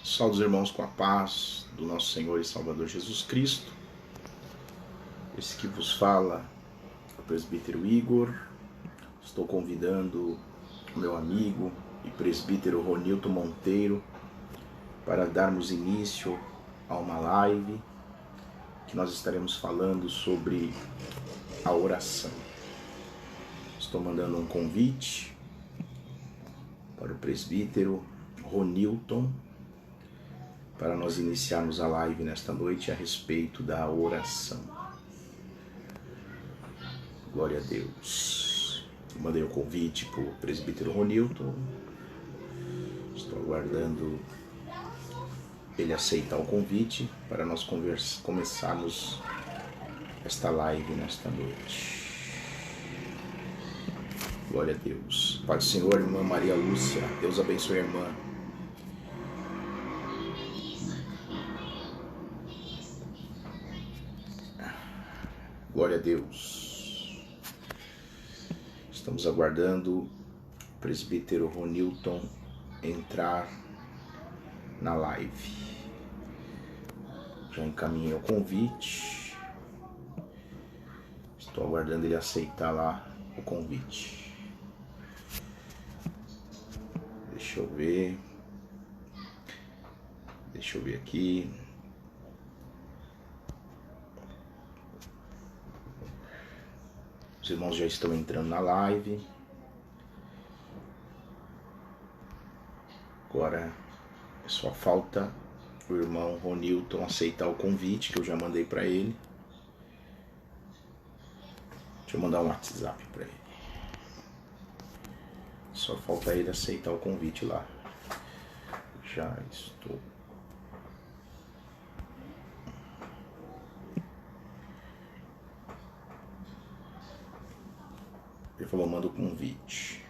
Salve os irmãos com a paz do nosso Senhor e Salvador Jesus Cristo. Esse que vos fala é o presbítero Igor. Estou convidando o meu amigo e presbítero Ronilton Monteiro para darmos início a uma live que nós estaremos falando sobre a oração. Estou mandando um convite para o presbítero Ronilton para nós iniciarmos a live nesta noite a respeito da oração. Glória a Deus. Eu mandei o convite para o presbítero Ronilton. Estou aguardando ele aceitar o convite para nós começarmos esta live nesta noite. Glória a Deus. Pai do Senhor, irmã Maria Lúcia. Deus abençoe a irmã. Glória a Deus. Estamos aguardando o presbítero Ronilton entrar na live. Já encaminhei o convite. Estou aguardando ele aceitar lá o convite. Deixa eu ver aqui. Os irmãos já estão entrando na live. Agora só falta o irmão Ronilton aceitar o convite que eu já mandei para ele. Deixa eu mandar um WhatsApp para ele. Só falta ele aceitar o convite lá. Já estou. Ele falou, manda o convite.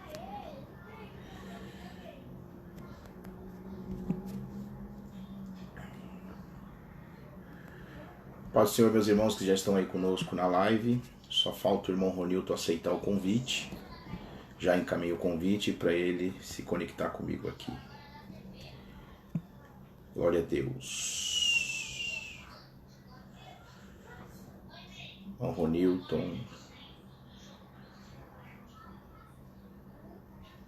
Paz do Senhor, meus irmãos que já estão aí conosco na live. Só falta o irmão Ronilton aceitar o convite. Já encaminhei o convite para ele se conectar comigo aqui. Glória a Deus. Irmão Ronilton.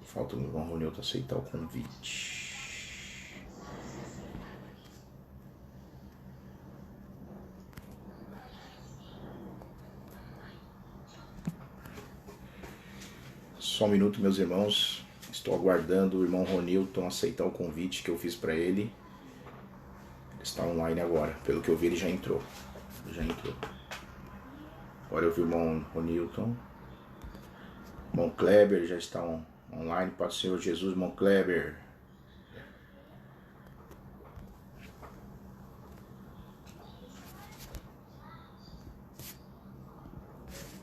Falta o irmão Ronilton aceitar o convite. Só um minuto, meus irmãos. Estou aguardando o irmão Ronilton aceitar o convite que eu fiz para ele. Ele está online agora. Pelo que eu vi, ele já entrou. Agora eu vi o irmão Ronilton. Irmão Kleber já está online. Pai do Senhor Jesus, irmão Kleber.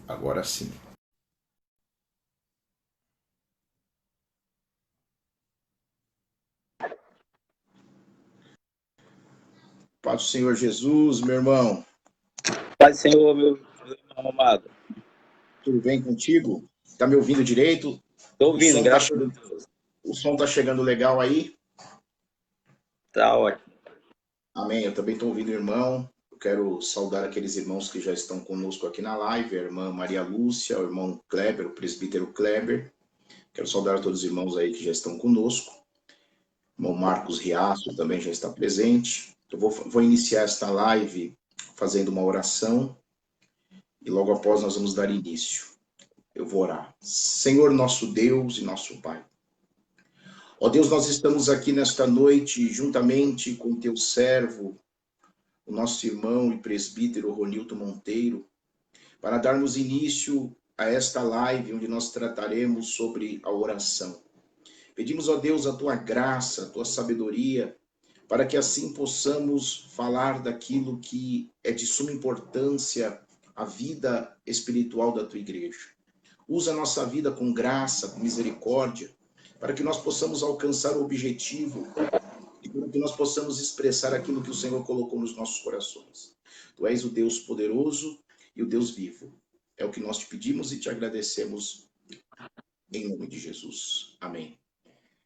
Agora sim. Pai do Senhor Jesus, meu irmão. Pai do Senhor, meu irmão amado. Tudo bem contigo? Tá me ouvindo direito? Estou ouvindo, graças a Deus. O som tá chegando legal aí? Tá ótimo. Amém. Eu também estou ouvindo, irmão. Eu quero saudar aqueles irmãos que já estão conosco aqui na live, a irmã Maria Lúcia, o irmão Kleber, o presbítero Kleber. Quero saudar a todos os irmãos aí que já estão conosco. O irmão Marcos Riaço também já está presente. Eu vou iniciar esta live fazendo uma oração e logo após nós vamos dar início. Eu vou orar. Senhor nosso Deus e nosso Pai. Ó Deus, nós estamos aqui nesta noite juntamente com teu servo, o nosso irmão e presbítero Ronilton Monteiro, para darmos início a esta live onde nós trataremos sobre a oração. Pedimos, ó Deus, a tua graça, a tua sabedoria, para que assim possamos falar daquilo que é de suma importância à vida espiritual da tua igreja. Usa a nossa vida com graça, com misericórdia, para que nós possamos alcançar o objetivo e para que nós possamos expressar aquilo que o Senhor colocou nos nossos corações. Tu és o Deus poderoso e o Deus vivo. É o que nós te pedimos e te agradecemos em nome de Jesus. Amém.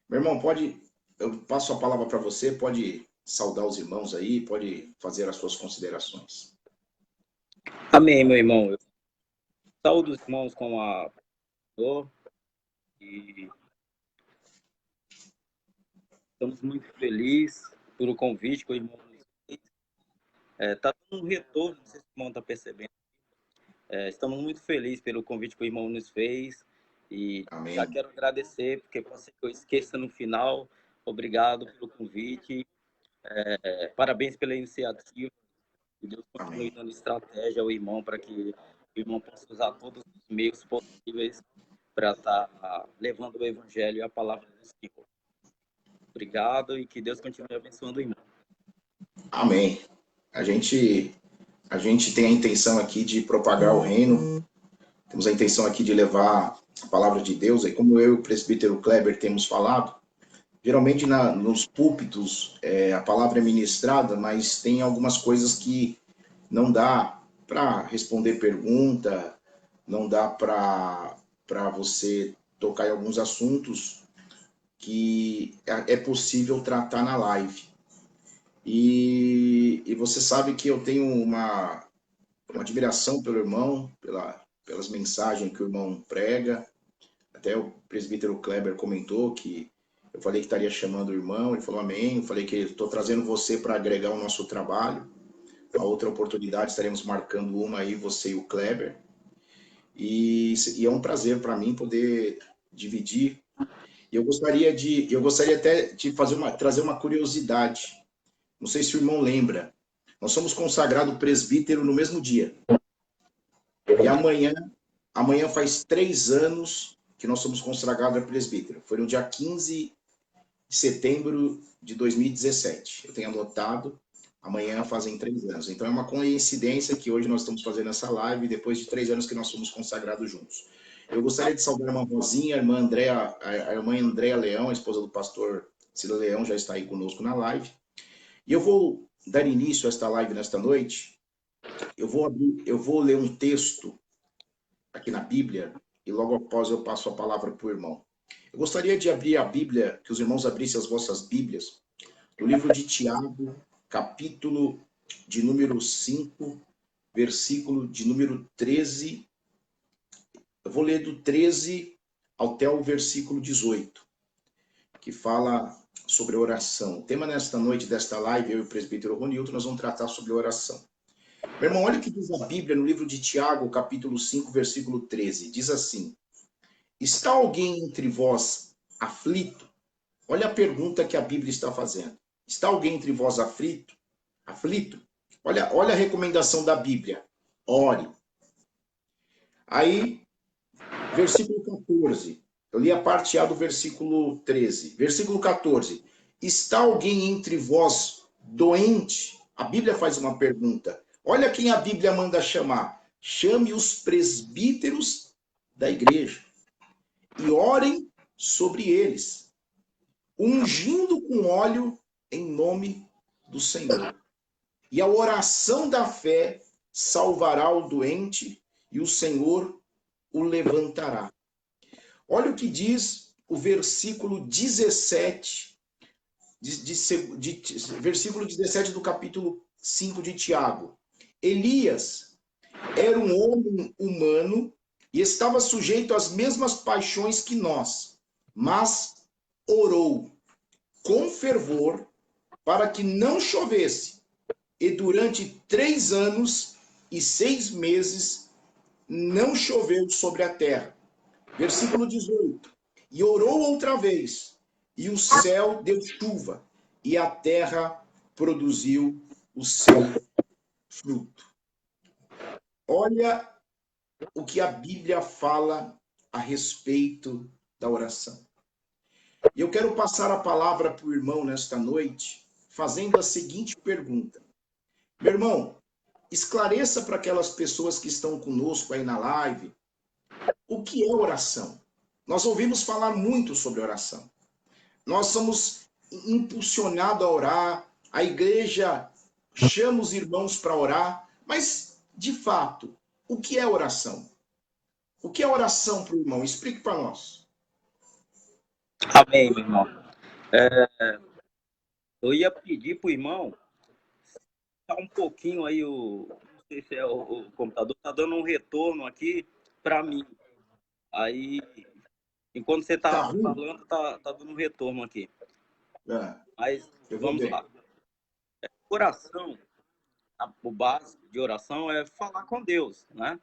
Meu irmão, eu passo a palavra para você, pode saudar os irmãos aí, pode fazer as suas considerações. Amém, meu irmão. Eu saúdo os irmãos com a dor e estamos muito felizes pelo convite que o irmão nos fez. Está dando um retorno, não sei se o irmão está percebendo. Estamos muito felizes pelo convite que o irmão nos fez e Amém. já quero agradecer, porque pode ser que eu esqueça no final. Obrigado pelo convite. Parabéns pela iniciativa. Que Deus continue Amém. dando estratégia ao irmão para que o irmão possa usar todos os meios possíveis para estar levando o evangelho e a palavra do Senhor. Obrigado e que Deus continue abençoando o irmão. Amém. A gente tem a intenção aqui de propagar o reino, temos a intenção aqui de levar a palavra de Deus, e como eu e o presbítero Kleber temos falado, geralmente nos púlpitos a palavra é ministrada, mas tem algumas coisas que não dá para responder pergunta, não dá para você tocar em alguns assuntos que é possível tratar na live. E você sabe que eu tenho uma admiração pelo irmão, pelas mensagens que o irmão prega. Até o presbítero Kleber comentou que eu falei que estaria chamando o irmão, ele falou amém. Eu falei que estou trazendo você para agregar o nosso trabalho. A outra oportunidade estaremos marcando uma aí, você e o Kleber. E é um prazer para mim poder dividir. E eu gostaria até de trazer uma curiosidade. Não sei se o irmão lembra. Nós somos consagrados presbítero no mesmo dia. E amanhã faz 3 anos que nós somos consagrados a presbítero. Foi no dia 15 de setembro de 2017. Eu tenho anotado, amanhã fazem 3 anos. Então é uma coincidência que hoje nós estamos fazendo essa live depois de 3 anos que nós somos consagrados juntos. Eu gostaria de saudar a irmã Rosinha, a irmã Andréa Leão, a esposa do pastor Cida Leão, já está aí conosco na live. E eu vou dar início a esta live nesta noite. Eu vou ler um texto aqui na Bíblia e logo após eu passo a palavra para o irmão. Eu gostaria de abrir a Bíblia, que os irmãos abrissem as vossas Bíblias, no livro de Tiago, capítulo de número 5, versículo de número 13. Eu vou ler do 13 até o versículo 18, que fala sobre oração. O tema nesta noite desta live, eu e o presbítero Ronilton, nós vamos tratar sobre oração. Meu irmão, olha o que diz a Bíblia no livro de Tiago, capítulo 5, versículo 13. Diz assim: está alguém entre vós aflito? Olha a pergunta que a Bíblia está fazendo. Está alguém entre vós aflito? Olha a recomendação da Bíblia. Ore. Aí, versículo 14. Eu li a parte A do versículo 13. Versículo 14. Está alguém entre vós doente? A Bíblia faz uma pergunta. Olha quem a Bíblia manda chamar. Chame os presbíteros da igreja e orem sobre eles, ungindo com óleo em nome do Senhor. E a oração da fé salvará o doente e o Senhor o levantará. Olha o que diz o versículo 17, versículo 17 do capítulo 5 de Tiago. Elias era um homem humano e estava sujeito às mesmas paixões que nós, mas orou com fervor para que não chovesse, e durante 3 anos e 6 meses não choveu sobre a terra. Versículo 18. E orou outra vez, e o céu deu chuva, e a terra produziu o seu fruto. Olha o que a Bíblia fala a respeito da oração. E eu quero passar a palavra para o irmão nesta noite, fazendo a seguinte pergunta. Meu irmão, esclareça para aquelas pessoas que estão conosco aí na live, o que é oração? Nós ouvimos falar muito sobre oração. Nós somos impulsionados a orar, a igreja chama os irmãos para orar, mas, de fato, o que é oração? O que é oração para o irmão? Explique para nós. Amém, meu irmão. Eu ia pedir para o irmão tá um pouquinho aí não sei se é o computador, tá dando um retorno aqui para mim. Aí, enquanto você Tá tá ruim? falando, tá dando um retorno aqui. É, Mas eu vou vamos ver. lá. Oração, o básico de oração é falar com Deus, né?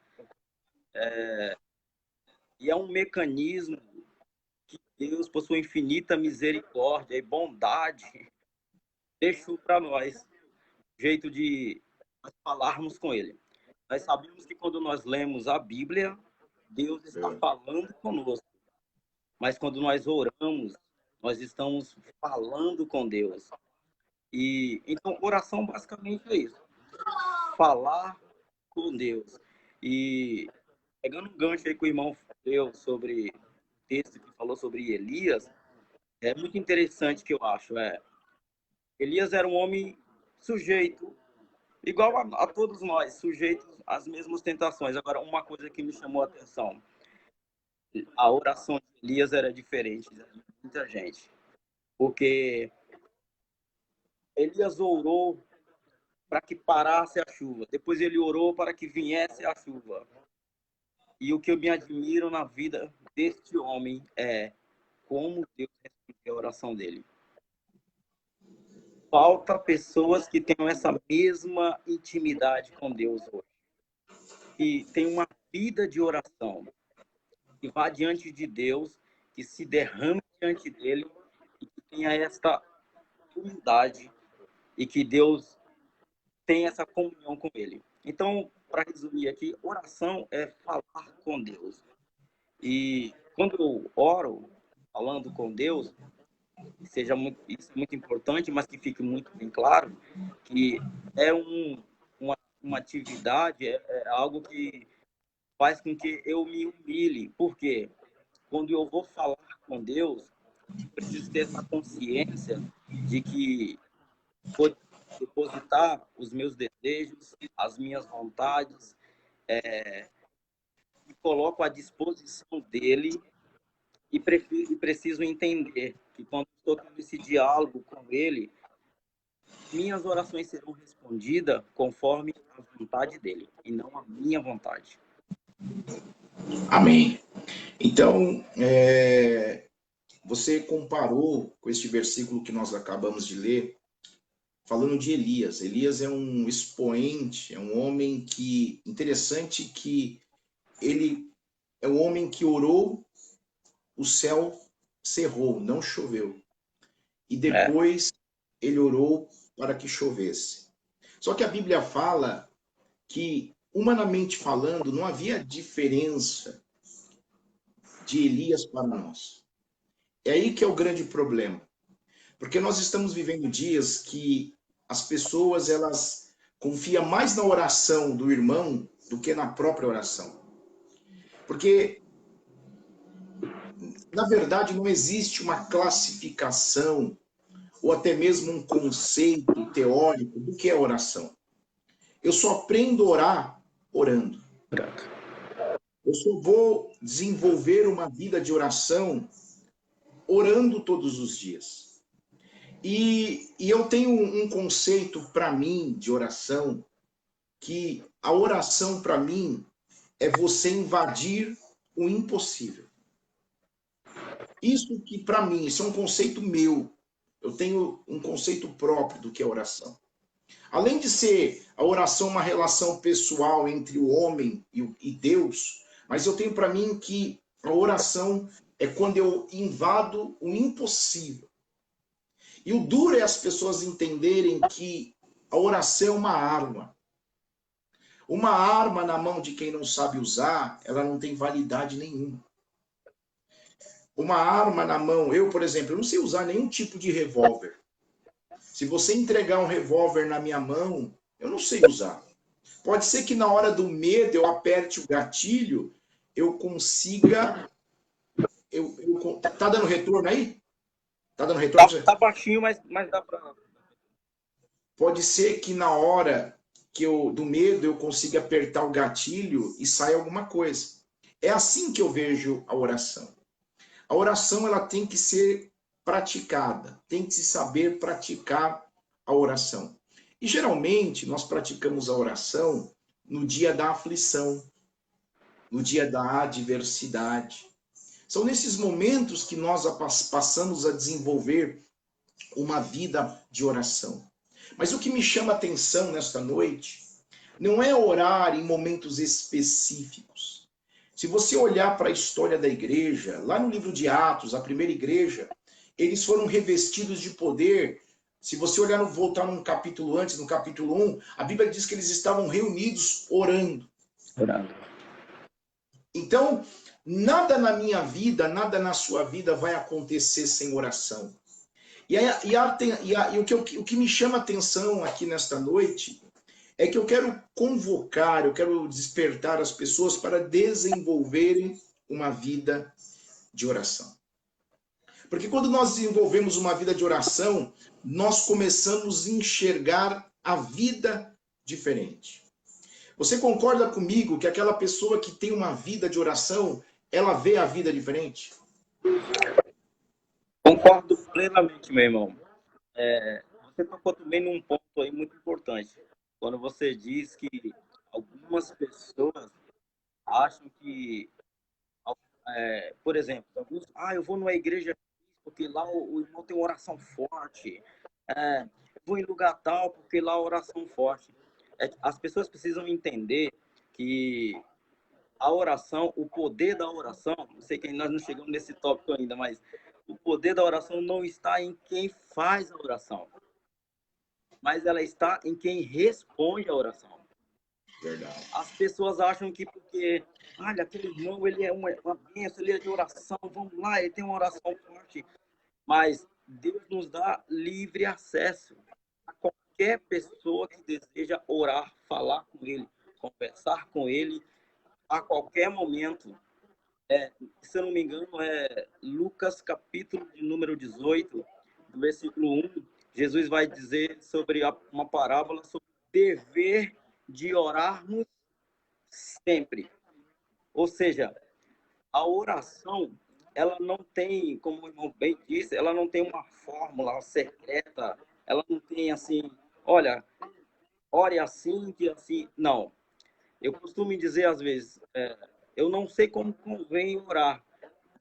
E é um mecanismo que Deus, por sua infinita misericórdia e bondade, deixou para nós jeito de falarmos com Ele. Nós sabemos que quando nós lemos a Bíblia, Deus está É. falando conosco. Mas quando nós oramos, nós estamos falando com Deus. E então, oração basicamente é isso: falar com Deus. E pegando um gancho aí que o irmão deu sobre o texto que falou sobre Elias, é muito interessante que eu acho. Elias era um homem sujeito, igual a todos nós, sujeitos às mesmas tentações. Agora, uma coisa que me chamou a atenção: a oração de Elias era diferente de muita gente. Porque Elias orou para que parasse a chuva. Depois ele orou para que viesse a chuva. E o que eu me admiro na vida deste homem é como Deus respondeu a oração dele. Falta pessoas que tenham essa mesma intimidade com Deus hoje. Que tem uma vida de oração, que vá diante de Deus, que se derrame diante dele e que tenha esta humildade e que Deus tenha essa comunhão com ele. Então, para resumir aqui, oração é falar com Deus. E quando eu oro, falando com Deus, seja muito, isso é muito importante, mas que fique muito bem claro que é uma atividade, é algo que faz com que eu me humilhe. Por quê? Quando eu vou falar com Deus, eu preciso ter essa consciência de que vou depositar os meus desejos, as minhas vontades, e coloco à disposição dele e preciso entender que quando estou tendo esse diálogo com ele, minhas orações serão respondidas conforme a vontade dele e não a minha vontade. Amém. Então, você comparou com este versículo que nós acabamos de ler, falando de Elias. Elias é um expoente, é um homem que, interessante que ele é um homem que orou, o céu cerrou, não choveu. E É, depois ele orou para que chovesse. Só que a Bíblia fala que, humanamente falando, não havia diferença de Elias para nós. É aí que é o grande problema. Porque nós estamos vivendo dias que as pessoas elas confiam mais na oração do irmão do que na própria oração. Porque, na verdade, não existe uma classificação ou até mesmo um conceito teórico do que é oração. Eu só aprendo a orar orando. Eu só vou desenvolver uma vida de oração orando todos os dias. E eu tenho um conceito para mim de oração, que a oração para mim é você invadir o impossível. Isso que para mim, isso é um conceito meu. Eu tenho um conceito próprio do que é oração. Além de ser a oração uma relação pessoal entre o homem e Deus, mas eu tenho para mim que a oração é quando eu invado o impossível. E o duro é as pessoas entenderem que a oração é uma arma. Uma arma na mão de quem não sabe usar, ela não tem validade nenhuma. Uma arma na mão, eu, por exemplo, eu não sei usar nenhum tipo de revólver. Se você entregar um revólver na minha mão, eu não sei usar. Pode ser que na hora do medo eu aperte o gatilho, eu consiga. Tá dando retorno aí? Tá dando retorno? tá baixinho, mas dá para. Pode ser que na hora do medo eu consiga apertar o gatilho e saia alguma coisa. É assim que eu vejo a oração. A oração ela tem que ser praticada. Tem que se saber praticar a oração. E geralmente nós praticamos a oração no dia da aflição, no dia da adversidade. São nesses momentos que nós passamos a desenvolver uma vida de oração. Mas o que me chama a atenção nesta noite não é orar em momentos específicos. Se você olhar para a história da igreja, lá no livro de Atos, a primeira igreja, eles foram revestidos de poder. Se você olhar, voltar num capítulo antes, no capítulo 1, a Bíblia diz que eles estavam reunidos orando. Então, nada na minha vida, nada na sua vida vai acontecer sem oração. O que me chama a atenção aqui nesta noite é que eu quero convocar, eu quero despertar as pessoas para desenvolverem uma vida de oração. Porque quando nós desenvolvemos uma vida de oração, nós começamos a enxergar a vida diferente. Você concorda comigo que aquela pessoa que tem uma vida de oração, ela vê a vida diferente? Concordo plenamente, meu irmão. Você tocou também num ponto aí muito importante. Quando você diz que algumas pessoas acham que, por exemplo, alguns, eu vou numa igreja porque lá o irmão tem uma oração forte. Vou em lugar tal porque lá a oração forte. As pessoas precisam entender que a oração, o poder da oração, não sei que nós não chegamos nesse tópico ainda, mas o poder da oração não está em quem faz a oração, mas ela está em quem responde a oração. Verdade. As pessoas acham que porque, olha, aquele irmão, ele é uma bênção, ele é de oração, vamos lá, ele tem uma oração forte. Mas Deus nos dá livre acesso a qualquer pessoa que deseja orar, falar com Ele, conversar com Ele a qualquer momento. Se eu não me engano, é Lucas, capítulo de número 18, do versículo 1, Jesus vai dizer sobre uma parábola sobre o dever de orarmos sempre. Ou seja, a oração, ela não tem, como o irmão bem disse, ela não tem uma fórmula secreta, ela não tem assim, olha, ore assim, que assim, não. Eu costumo dizer às vezes, eu não sei como convém orar,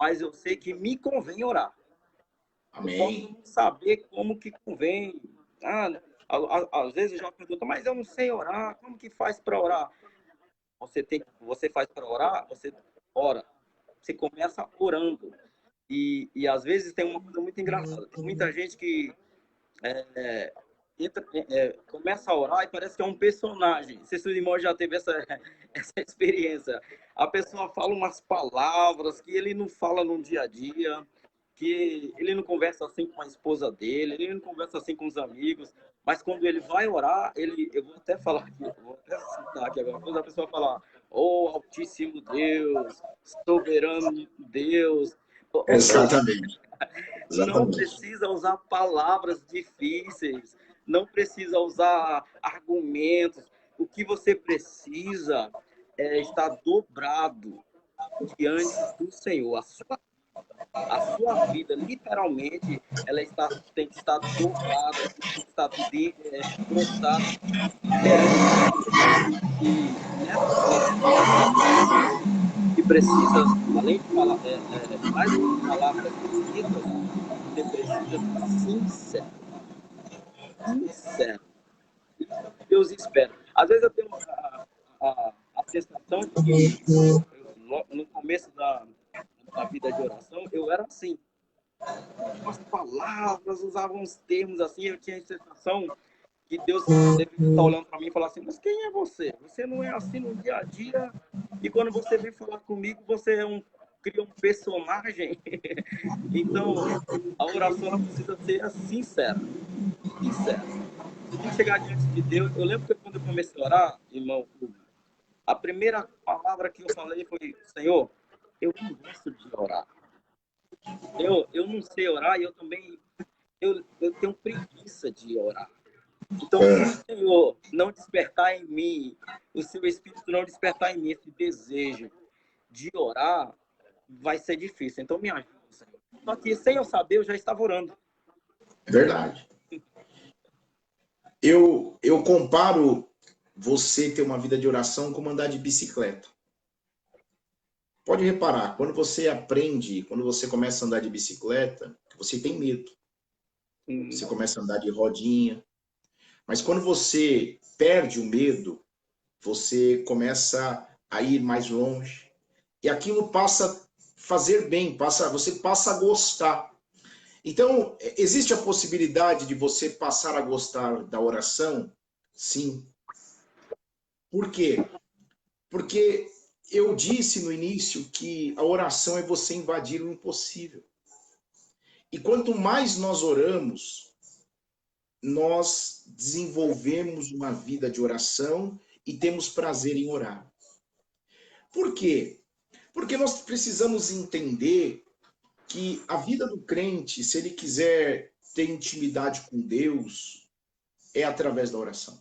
mas eu sei que me convém orar. Amém. Eu posso não saber como que convém. Às vezes eu já pergunto, mas eu não sei orar, como que faz para orar? Você faz para orar, você ora. Você começa orando. E às vezes tem uma coisa muito engraçada. Tem muita gente que começa a orar e parece que é um personagem. Não sei se o irmão já teve essa experiência. A pessoa fala umas palavras que ele não fala no dia a dia, que ele não conversa assim com a esposa dele, ele não conversa assim com os amigos, mas quando ele vai orar, eu vou até falar aqui, vou até citar aqui agora, quando a pessoa falar, Altíssimo Deus, soberano Deus. Exatamente. Não precisa usar palavras difíceis, não precisa usar argumentos. O que você precisa é estar dobrado diante do Senhor. A sua vida, literalmente, ela tem que estar dobrada, tem que estar prostrada perante Deus. E nessa que precisa, além de falar, mais do que palavras bonitas, você precisa estar sincero. Sincero. Deus espera. Às vezes eu tenho a sensação de que no começo da vida de oração, eu era assim. As palavras, usava uns termos assim, eu tinha a sensação que Deus deve estar olhando para mim e falar assim, mas quem é você? Você não é assim no dia a dia, e quando você vem falar comigo, você cria um personagem. Então, a oração ela precisa ser sincera. Sincera. Você tem que chegar diante de Deus. Eu lembro que quando eu comecei a orar, irmão, a primeira palavra que eu falei foi, Senhor, eu não gosto de orar. Eu não sei orar e eu também eu tenho preguiça de orar. Então, se o Senhor não despertar em mim, o seu Espírito não despertar em mim esse desejo de orar, vai ser difícil. Então, me ajuda, Senhor. Só que sem eu saber, eu já estava orando. É verdade. Eu comparo você ter uma vida de oração como andar de bicicleta. Pode reparar, quando você aprende, quando você começa a andar de bicicleta, você tem medo. Você começa a andar de rodinha. Mas quando você perde o medo, você começa a ir mais longe. E aquilo passa a fazer bem, você passa a gostar. Então, existe a possibilidade de você passar a gostar da oração? Sim. Por quê? Porque eu disse no início que a oração é você invadir o impossível. E quanto mais nós oramos, nós desenvolvemos uma vida de oração e temos prazer em orar. Por quê? Porque nós precisamos entender que a vida do crente, se ele quiser ter intimidade com Deus, é através da oração.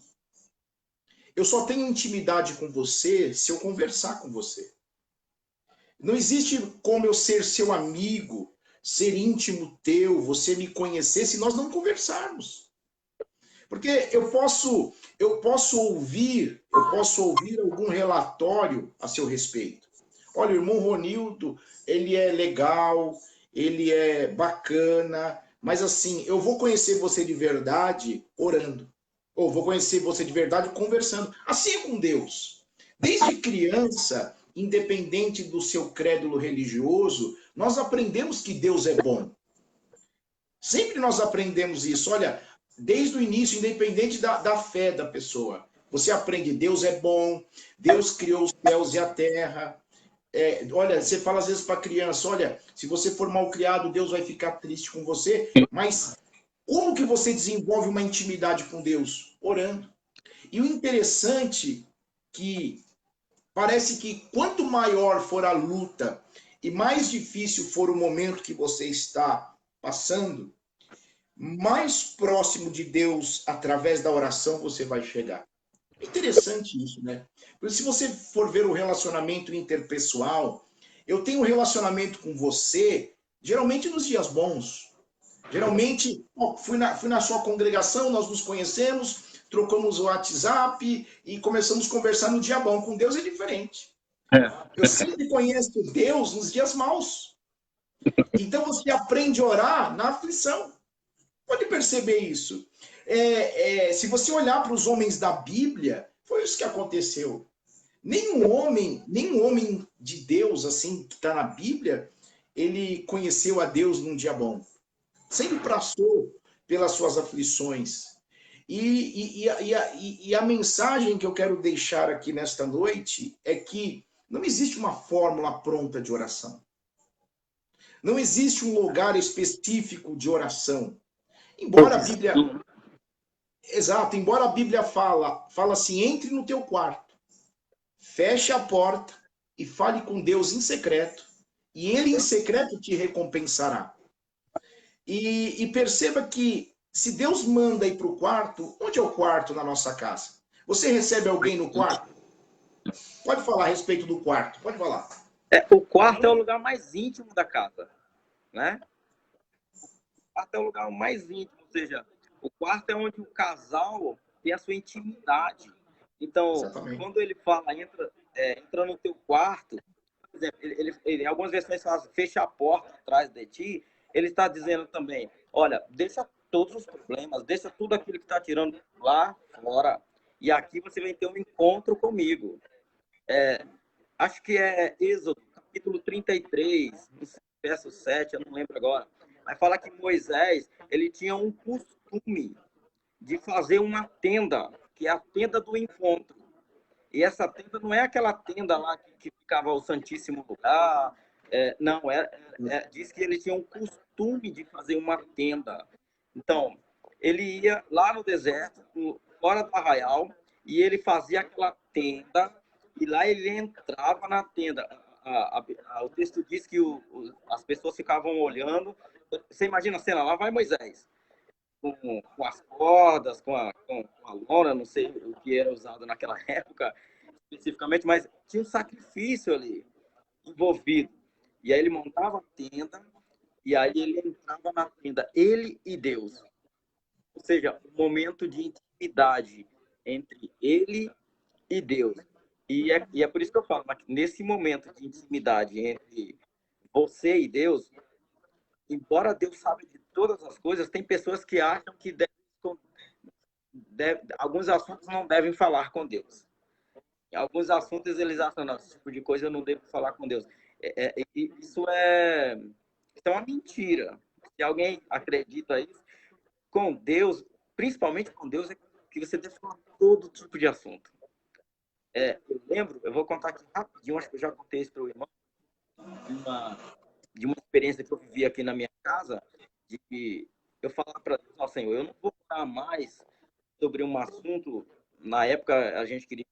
Eu só tenho intimidade com você se eu conversar com você. Não existe como eu ser seu amigo, ser íntimo teu, você me conhecer, se nós não conversarmos. Porque eu posso ouvir algum relatório a seu respeito. Olha, o irmão Ronildo, ele é legal, ele é bacana, mas assim, eu vou conhecer você de verdade orando. Ou vou conhecer você de verdade conversando. Assim é com Deus. Desde criança, independente do seu crédulo religioso, nós aprendemos que Deus é bom. Sempre nós aprendemos isso. Olha, desde o início, independente da fé da pessoa. Você aprende, Deus é bom, Deus criou os céus e a terra. Olha, você fala às vezes para a criança, olha, se você for mal criado, Deus vai ficar triste com você. Mas como que você desenvolve uma intimidade com Deus? Orando. E o interessante que parece que quanto maior for a luta e mais difícil for o momento que você está passando, mais próximo de Deus através da oração você vai chegar. É interessante isso, né? Porque se você for ver o relacionamento interpessoal, eu tenho um relacionamento com você, geralmente nos dias bons. Geralmente, fui na sua congregação, nós nos conhecemos, trocamos o WhatsApp e começamos a conversar no dia bom. Com Deus é diferente. Eu sempre conheço Deus nos dias maus. Então você aprende a orar na aflição. Pode perceber isso. Se você olhar para os homens da Bíblia, foi isso que aconteceu. Nenhum homem de Deus, assim, que está na Bíblia, ele conheceu a Deus num dia bom. Sempre passou pelas suas aflições. E a mensagem que eu quero deixar aqui nesta noite é que não existe uma fórmula pronta de oração. Não existe um lugar específico de oração. Embora a Bíblia... Exato, embora a Bíblia fala assim, entre no teu quarto, feche a porta e fale com Deus em secreto, e ele em secreto te recompensará. E perceba que se Deus manda ir para o quarto, onde é o quarto na nossa casa? Você recebe alguém no quarto? Pode falar a respeito do quarto, pode falar. O quarto é o lugar mais íntimo da casa, né? O quarto é o lugar mais íntimo, ou seja, o quarto é onde o casal tem a sua intimidade. Então, Exatamente. quando ele fala, entra no teu quarto, por exemplo, ele algumas versões falam, fecha a porta atrás de ti, ele está dizendo também, olha, deixa todos os problemas, deixa tudo aquilo que está tirando lá fora, e aqui você vai ter um encontro comigo. Acho que é Êxodo, capítulo 33, verso 7, eu não lembro agora, mas fala que Moisés, ele tinha um costume de fazer uma tenda, que é a tenda do encontro. E essa tenda não é aquela tenda lá que ficava o Santíssimo Lugar, não, diz que ele tinha um costume de fazer uma tenda. Então, ele ia lá no deserto, fora do arraial, e ele fazia aquela tenda, e lá ele entrava na tenda. O texto diz que as pessoas ficavam olhando. Você imagina a cena, lá vai Moisés, com as cordas, com a lona, não sei o que era usado naquela época especificamente, mas tinha um sacrifício ali envolvido. E aí ele montava a tenda E aí ele entrava na tenda, ele e Deus. Ou seja, um momento de intimidade entre ele e Deus. E é por isso que eu falo, mas nesse momento de intimidade entre você e Deus, embora Deus saiba de todas as coisas, tem pessoas que acham que alguns assuntos não devem falar com Deus. Em alguns assuntos eles acham, não, esse tipo de coisa eu não devo falar com Deus. Isso é uma mentira. Se alguém acredita isso, com Deus, principalmente com Deus, é que você deve falar todo tipo de assunto. Eu lembro, eu vou contar aqui rapidinho, acho que eu já contei isso para o irmão, de uma experiência que eu vivi aqui na minha casa, de que eu falar para Deus, ó, Senhor, eu não vou falar mais sobre um assunto. Na época a gente queria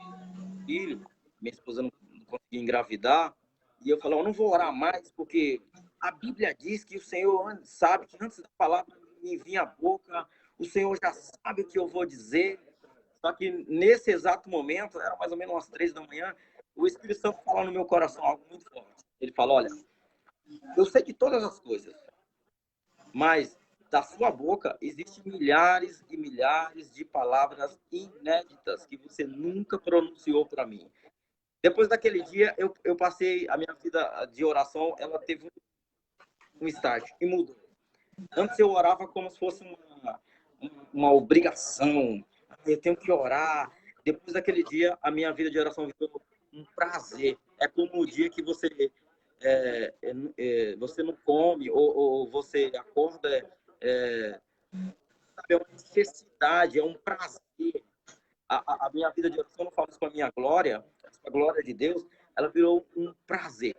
um filho, minha esposa não conseguia engravidar, e eu falei, eu não vou orar mais, porque a Bíblia diz que o Senhor sabe que antes da palavra me vir à boca, o Senhor já sabe o que eu vou dizer. Só que nesse exato momento, era mais ou menos umas 3 da manhã, o Espírito Santo falou no meu coração algo muito forte. Ele falou, olha, eu sei de todas as coisas, mas da sua boca existem milhares e milhares de palavras inéditas que você nunca pronunciou para mim. Depois daquele dia, eu passei a minha vida de oração, ela teve um start e mudou. Antes eu orava como se fosse uma obrigação. Eu tenho que orar. Depois daquele dia, a minha vida de oração virou um prazer. É como o dia que você você não come ou você acorda, é uma necessidade, é um prazer. A minha vida de oração, eu não falo isso com a minha glória, a glória de Deus, ela virou um prazer.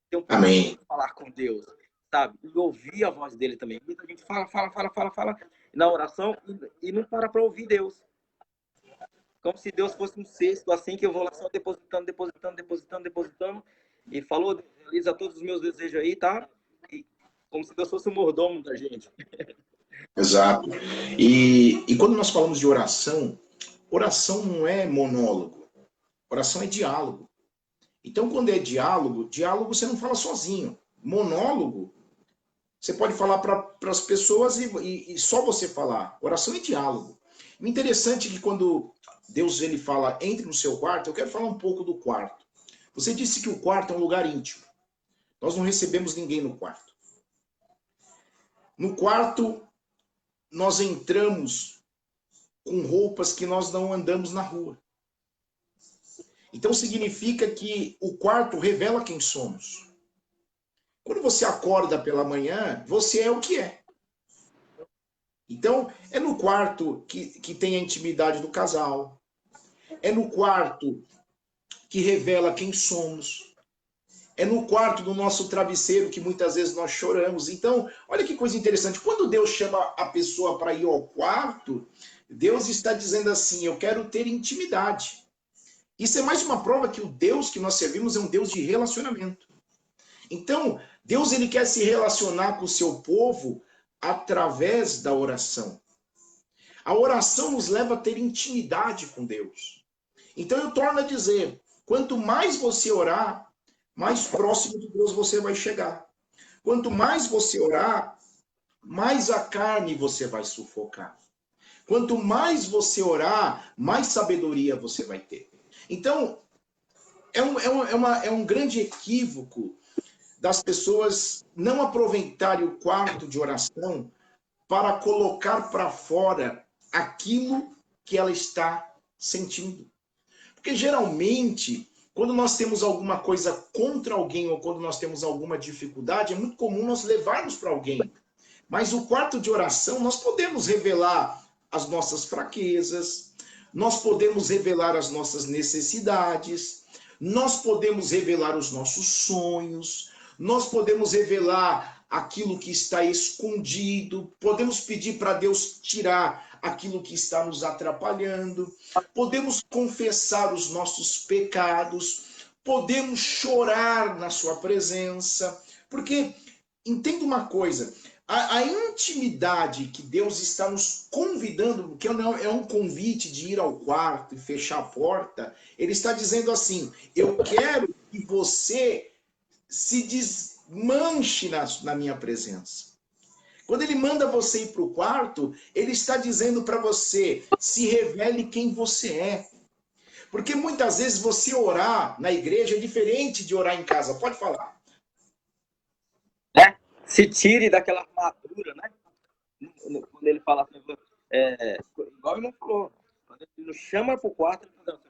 Tem um prazer de falar com Deus, sabe? E ouvir a voz dele também. Muita gente fala na oração e não para ouvir Deus. Como se Deus fosse um cesto, assim, que eu vou lá só depositando. E falou, Deus, realiza todos os meus desejos aí, tá? E, como se Deus fosse o mordomo da gente. Exato. E quando nós falamos de oração, oração não é monólogo. Oração é diálogo. Então, quando é diálogo você não fala sozinho. Monólogo, você pode falar para as pessoas e só você falar. Oração é diálogo. O interessante é que quando Deus ele fala, entre no seu quarto, eu quero falar um pouco do quarto. Você disse que o quarto é um lugar íntimo. Nós não recebemos ninguém no quarto. No quarto, nós entramos com roupas que nós não andamos na rua. Então significa que o quarto revela quem somos. Quando você acorda pela manhã, você é o que é. Então, é no quarto que tem a intimidade do casal. É no quarto que revela quem somos. É no quarto do nosso travesseiro que muitas vezes nós choramos. Então, olha que coisa interessante. Quando Deus chama a pessoa para ir ao quarto, Deus está dizendo assim, eu quero ter intimidade. Isso é mais uma prova que o Deus que nós servimos é um Deus de relacionamento. Então, Deus ele quer se relacionar com o seu povo através da oração. A oração nos leva a ter intimidade com Deus. Então eu torno a dizer, quanto mais você orar, mais próximo de Deus você vai chegar. Quanto mais você orar, mais a carne você vai sufocar. Quanto mais você orar, mais sabedoria você vai ter. Então, é um grande equívoco das pessoas não aproveitarem o quarto de oração para colocar para fora aquilo que ela está sentindo. Porque geralmente, quando nós temos alguma coisa contra alguém ou quando nós temos alguma dificuldade, é muito comum nós levarmos para alguém. Mas o quarto de oração, nós podemos revelar as nossas fraquezas, nós podemos revelar as nossas necessidades, nós podemos revelar os nossos sonhos, nós podemos revelar aquilo que está escondido, podemos pedir para Deus tirar aquilo que está nos atrapalhando, podemos confessar os nossos pecados, podemos chorar na sua presença, porque entenda uma coisa, a intimidade que Deus está nos convidando, que é um convite de ir ao quarto e fechar a porta, ele está dizendo assim, eu quero que você se manche na minha presença. Quando ele manda você ir para o quarto, ele está dizendo para você, se revele quem você é. Porque muitas vezes você orar na igreja é diferente de orar em casa. Pode falar. Se tire daquela armadura, né? Quando ele fala assim, igual o irmão falou, quando ele nos chama para o quarto, ele fala assim,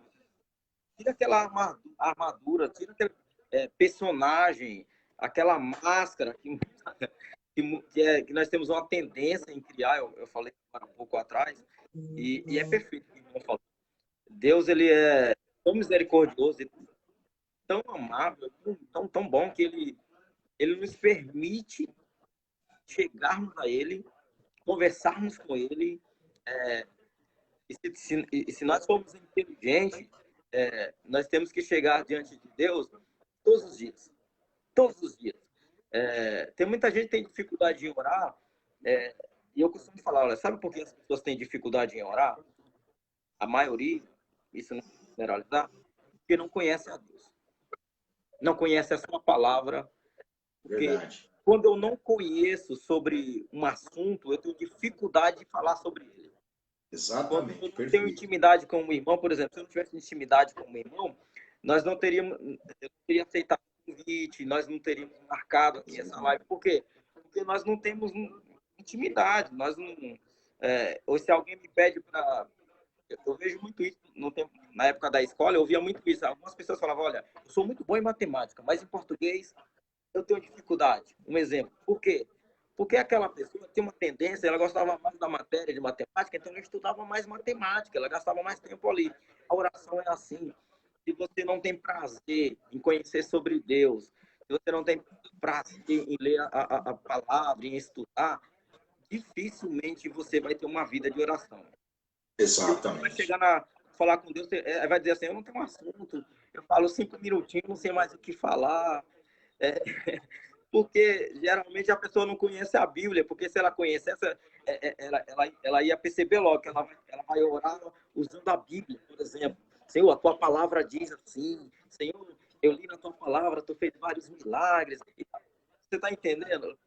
tira aquela armadura, tira aquele personagem, aquela máscara que nós temos uma tendência em criar, eu falei um pouco atrás, e é perfeito o que o irmão falou. Deus, ele é tão misericordioso, tão amável, tão bom, que ele nos permite chegarmos a ele, conversarmos com ele, e se nós formos inteligentes, nós temos que chegar diante de Deus todos os dias. Todos os dias. Tem muita gente que tem dificuldade em orar, e eu costumo falar, olha, sabe por que as pessoas têm dificuldade em orar? A maioria, isso não é generalizar, porque não conhece a Deus. Não conhece a sua palavra. Porque Verdade. quando eu não conheço sobre um assunto, eu tenho dificuldade de falar sobre ele. Exatamente. Quando eu não Perfeito. tenho intimidade com o irmão, por exemplo, se eu não tivesse intimidade com o meu irmão, eu não teria aceitado o convite, nós não teríamos marcado aqui essa live. Por quê? Porque nós não temos intimidade, nós não... ou se alguém me pede para... Eu vejo muito isso na época da escola, eu via muito isso. Algumas pessoas falavam, olha, eu sou muito bom em matemática, mas em português eu tenho dificuldade. Um exemplo. Por quê? Porque aquela pessoa tem uma tendência, ela gostava mais da matéria de matemática, então ela estudava mais matemática, ela gastava mais tempo ali. A oração é assim. Se você não tem prazer em conhecer sobre Deus, se você não tem prazer em ler a palavra, em estudar, dificilmente você vai ter uma vida de oração. Exatamente. Vai chegar falar com Deus, vai dizer assim, eu não tenho um assunto, eu falo 5 minutinhos, não sei mais o que falar. Porque geralmente a pessoa não conhece a Bíblia, porque se ela conhecesse, ela ia perceber logo que ela vai orar usando a Bíblia, por exemplo. Senhor, a tua palavra diz assim, Senhor, eu li na tua palavra, tu fez vários milagres. Você está entendendo?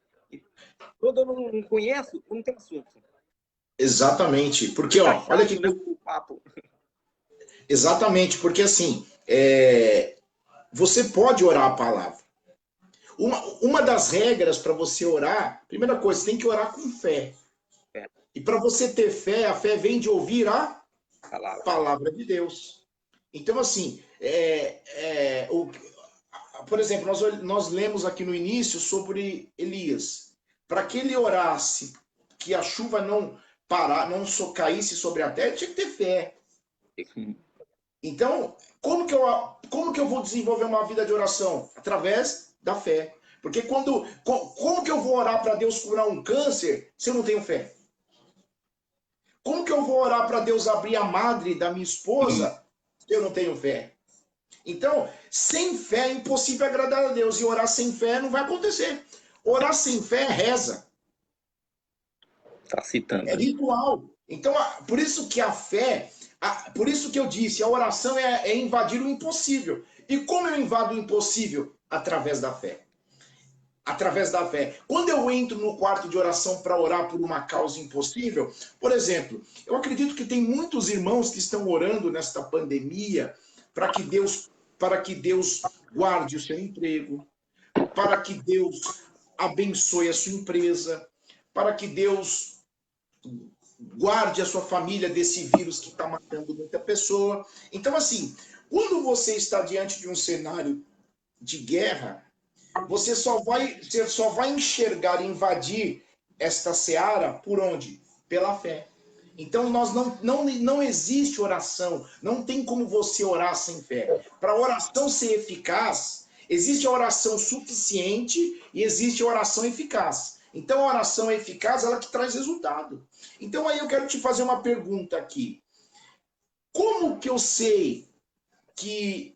Quando eu não conheço, eu não tenho assunto. Exatamente, porque ó, olha que papo. Exatamente, porque assim, você pode orar a palavra. Uma das regras para você orar, primeira coisa, você tem que orar com fé. E para você ter fé, a fé vem de ouvir a palavra de Deus. Então, assim, por exemplo, nós lemos aqui no início sobre Elias. Para que ele orasse, que a chuva não caísse sobre a terra, tinha que ter fé. Então, como que eu vou desenvolver uma vida de oração? Através da fé. Porque como que eu vou orar para Deus curar um câncer se eu não tenho fé? Como que eu vou orar para Deus abrir a madre da minha esposa se eu não tenho fé? Então, sem fé é impossível agradar a Deus. E orar sem fé não vai acontecer. Orar sem fé é reza. Está citando. É ritual. Então, por isso que a fé... Por isso que eu disse, a oração é invadir o impossível. E como eu invado o impossível? Através da fé. Através da fé. Quando eu entro no quarto de oração para orar por uma causa impossível, por exemplo, eu acredito que tem muitos irmãos que estão orando nesta pandemia para que Deus guarde o seu emprego, para que Deus abençoe a sua empresa, para que Deus guarde a sua família desse vírus que está matando muita pessoa. Então, assim, quando você está diante de um cenário de guerra, você só vai enxergar e invadir esta seara por onde? Pela fé. Então, não existe oração, não tem como você orar sem fé. Para a oração ser eficaz, existe a oração suficiente e existe a oração eficaz. Então, a oração eficaz, ela que traz resultado. Então, aí eu quero te fazer uma pergunta aqui. Como que eu sei que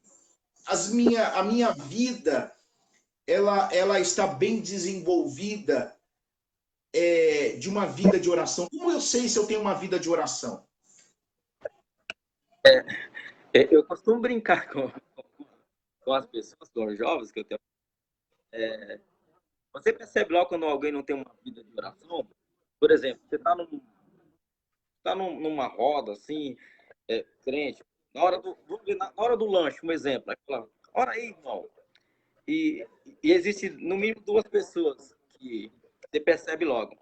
a minha vida ela está bem desenvolvida de uma vida de oração? Como eu sei se eu tenho uma vida de oração? Eu costumo brincar com as pessoas, com os jovens que eu tenho. Você percebe logo quando alguém não tem uma vida de oração? Por exemplo, você está numa roda, assim, crente, na hora do lanche, um exemplo, aí fala, ora aí, irmão. E existe, no mínimo, duas pessoas que você percebe logo.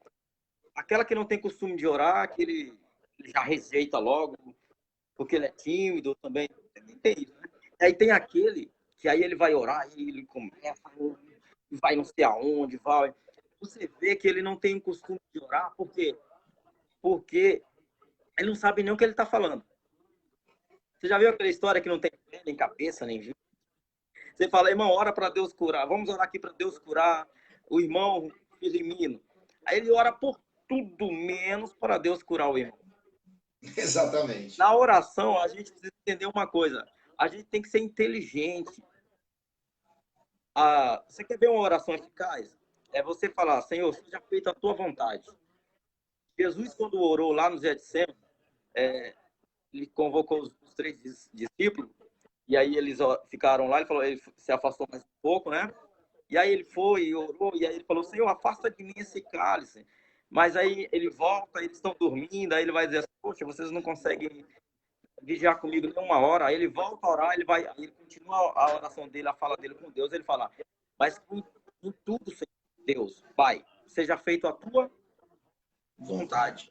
Aquela que não tem costume de orar, que ele já rejeita logo, porque ele é tímido também. Tem isso, né? Aí tem aquele que aí ele vai orar e ele começa, vai não sei aonde, vai. Você vê que ele não tem o costume de orar, por quê? Porque ele não sabe nem o que ele está falando. Você já viu aquela história que não tem pé, nem cabeça, nem vida? Você fala, irmão, ora para Deus curar. Vamos orar aqui para Deus curar o irmão Firmino. Aí ele ora por tudo menos para Deus curar o irmão. Exatamente. Na oração, a gente precisa entender uma coisa. A gente tem que ser inteligente. Você quer ver uma oração eficaz? É você falar, Senhor, seja feita a tua vontade. Jesus, quando orou lá no Getsemane, ele convocou os 3 discípulos, e aí eles ficaram lá, ele se afastou mais um pouco, né? E aí ele foi e orou, e aí ele falou, Senhor, afasta de mim esse cálice. Mas aí ele volta, eles estão dormindo, aí ele vai dizer assim, poxa, vocês não conseguem vigiar comigo nenhuma hora. Aí ele volta a orar, aí ele continua a oração dele, a fala dele com Deus, ele fala, mas em tudo, Senhor Deus, Pai, seja feita a tua vontade.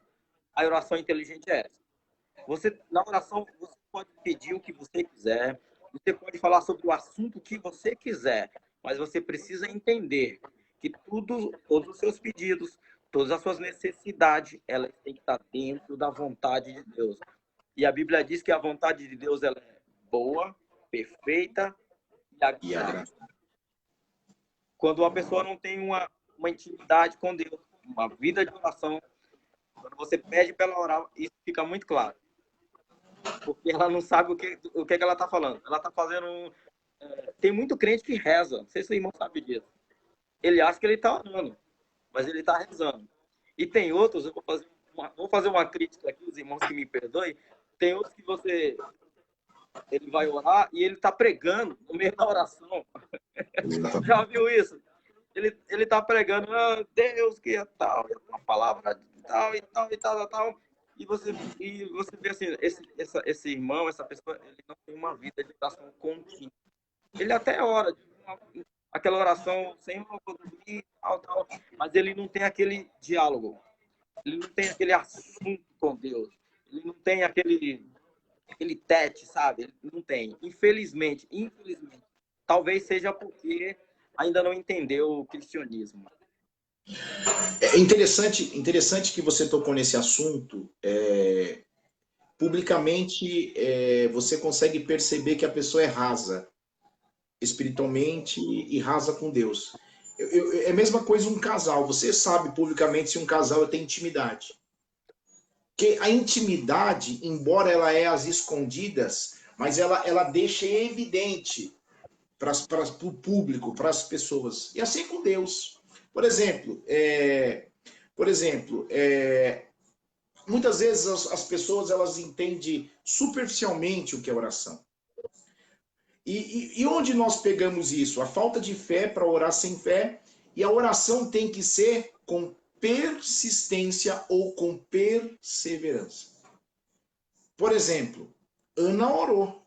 A oração inteligente é essa. Na oração, você pode pedir o que você quiser, você pode falar sobre o assunto que você quiser, mas você precisa entender que todos os seus pedidos, todas as suas necessidades, elas têm que estar dentro da vontade de Deus. E a Bíblia diz que a vontade de Deus ela é boa, perfeita e agradável. Quando uma pessoa não tem uma intimidade com Deus, uma vida de oração, quando você pede para ela orar, isso fica muito claro. Porque ela não sabe o que ela está falando. Ela está fazendo... tem muito crente que reza. Não sei se o irmão sabe disso. Ele acha que ele está orando, mas ele está rezando. E tem outros, eu vou fazer uma crítica aqui, os irmãos que me perdoem. Tem outros que ele vai orar e ele está pregando no meio da oração. Já viu isso? Ele está pregando, Deus que é tal, uma palavra tal e tal e tal e tal. E você vê assim, esse irmão, essa pessoa, ele não tem uma vida de oração contínua. Ele até ora, aquela oração, Senhor, vou dormir, tal, mas ele não tem aquele diálogo. Ele não tem aquele assunto com Deus. Ele não tem aquele tete, sabe? Ele não tem. Infelizmente. Talvez seja porque ainda não entendeu o cristianismo. É interessante que você tocou nesse assunto. Publicamente, você consegue perceber que a pessoa é rasa espiritualmente e rasa com Deus. É a mesma coisa um casal. Você sabe publicamente se um casal tem intimidade. Porque a intimidade, embora ela é às escondidas, mas ela deixa evidente para o público, para as pessoas. E assim com Deus. Por exemplo, muitas vezes as pessoas elas entendem superficialmente o que é oração. E onde nós pegamos isso? A falta de fé para orar sem fé, e a oração tem que ser com persistência ou com perseverança. Por exemplo, Ana orou.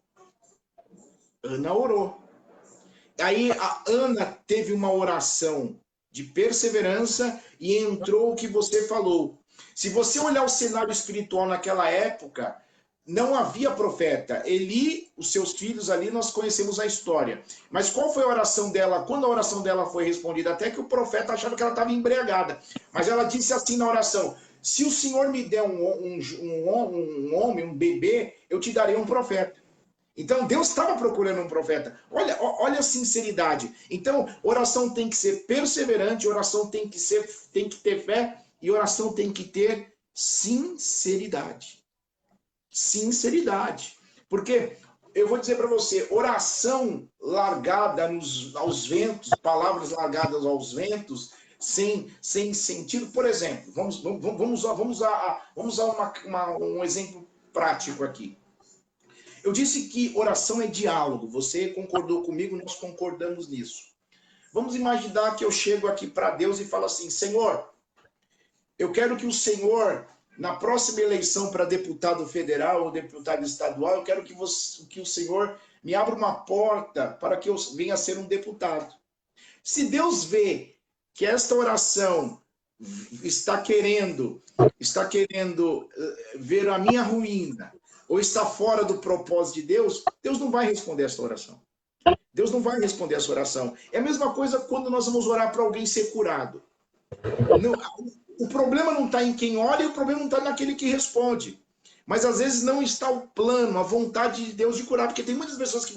Aí a Ana teve uma oração de perseverança e entrou o que você falou. Se você olhar o cenário espiritual naquela época, não havia profeta. Eli, os seus filhos ali, nós conhecemos a história. Mas qual foi a oração dela? Quando a oração dela foi respondida, até que o profeta achava que ela estava embriagada. Mas ela disse assim na oração, se o Senhor me der um homem, um bebê, eu te darei um profeta. Então, Deus estava procurando um profeta. Olha a sinceridade. Então, oração tem que ser perseverante, oração tem que ter fé e oração tem que ter sinceridade. Sinceridade. Porque, eu vou dizer para você, oração largada aos ventos, palavras largadas aos ventos, sem sentido. Por exemplo, vamos usar um exemplo prático aqui. Eu disse que oração é diálogo. Você concordou comigo, nós concordamos nisso. Vamos imaginar que eu chego aqui para Deus e falo assim, Senhor, eu quero que o Senhor, na próxima eleição para deputado federal ou deputado estadual, eu quero que o Senhor me abra uma porta para que eu venha a ser um deputado. Se Deus vê que esta oração está querendo ver a minha ruína, ou está fora do propósito de Deus, Deus não vai responder essa oração. Deus não vai responder essa oração. É a mesma coisa quando nós vamos orar para alguém ser curado. Não, o problema não está em quem ora e o problema não está naquele que responde. Mas às vezes não está o plano, a vontade de Deus de curar, porque tem muitas pessoas que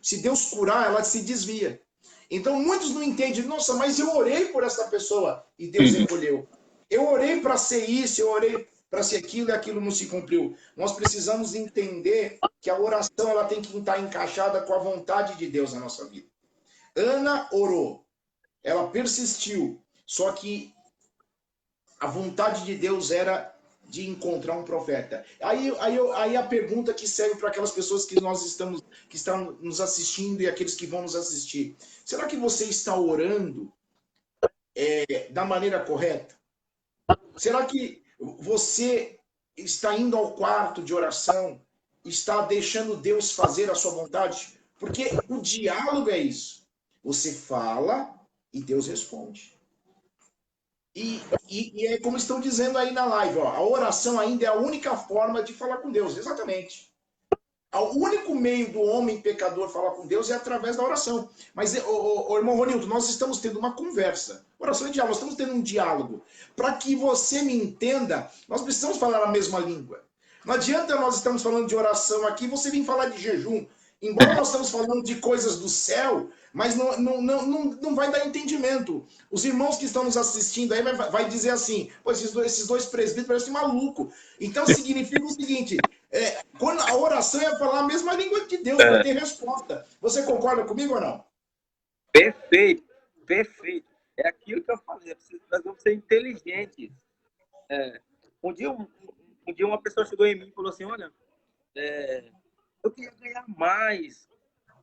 se Deus curar, ela se desvia. Então muitos não entendem, nossa, mas eu orei por essa pessoa e Deus recolheu. Eu orei para ser isso, eu orei para ser aquilo e aquilo não se cumpriu. Nós precisamos entender que a oração ela tem que estar encaixada com a vontade de Deus na nossa vida. Ana orou, ela persistiu, só que a vontade de Deus era de encontrar um profeta. Aí a pergunta que serve para aquelas pessoas que estão nos assistindo e aqueles que vão nos assistir. Será que você está orando da maneira correta? Será que você está indo ao quarto de oração, está deixando Deus fazer a sua vontade? Porque o diálogo é isso. Você fala e Deus responde. E é como estão dizendo aí na live, ó, a oração ainda é a única forma de falar com Deus, exatamente. O único meio do homem pecador falar com Deus é através da oração. Mas, irmão Ronildo, nós estamos tendo uma conversa. Oração é diálogo, nós estamos tendo um diálogo. Para que você me entenda, nós precisamos falar a mesma língua. Não adianta nós estamos falando de oração aqui, você vem falar de jejum. Embora nós estamos falando de coisas do céu, mas não vai dar entendimento. Os irmãos que estão nos assistindo aí vai dizer assim, pô, esses dois presbíteros parecem malucos. Então significa o seguinte, quando a oração é falar a mesma língua de Deus, vai ter resposta. Você concorda comigo ou não? Perfeito, perfeito. É aquilo que eu falei, nós vamos ser inteligentes. Um dia uma pessoa chegou em mim e falou assim, olha, eu queria ganhar mais.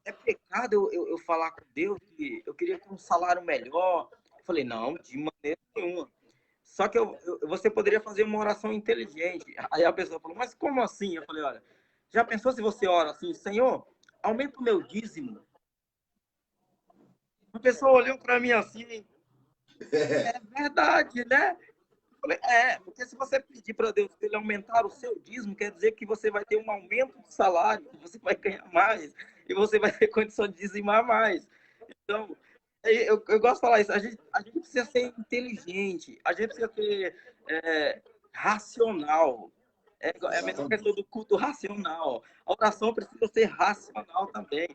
É pecado eu falar com Deus que eu queria ter um salário melhor. Eu falei, não, de maneira nenhuma. Só que você poderia fazer uma oração inteligente. Aí a pessoa falou, mas como assim? Eu falei, olha, já pensou se você ora assim, Senhor, aumenta o meu dízimo? A pessoa olhou para mim assim, é verdade, né? Eu falei, porque se você pedir para Deus para ele aumentar o seu dízimo, quer dizer que você vai ter um aumento de salário, você vai ganhar mais e você vai ter condição de dizimar mais. Então, eu gosto de falar isso, a gente precisa ser inteligente, a gente precisa ser racional. É a mesma questão do culto racional. A oração precisa ser racional também.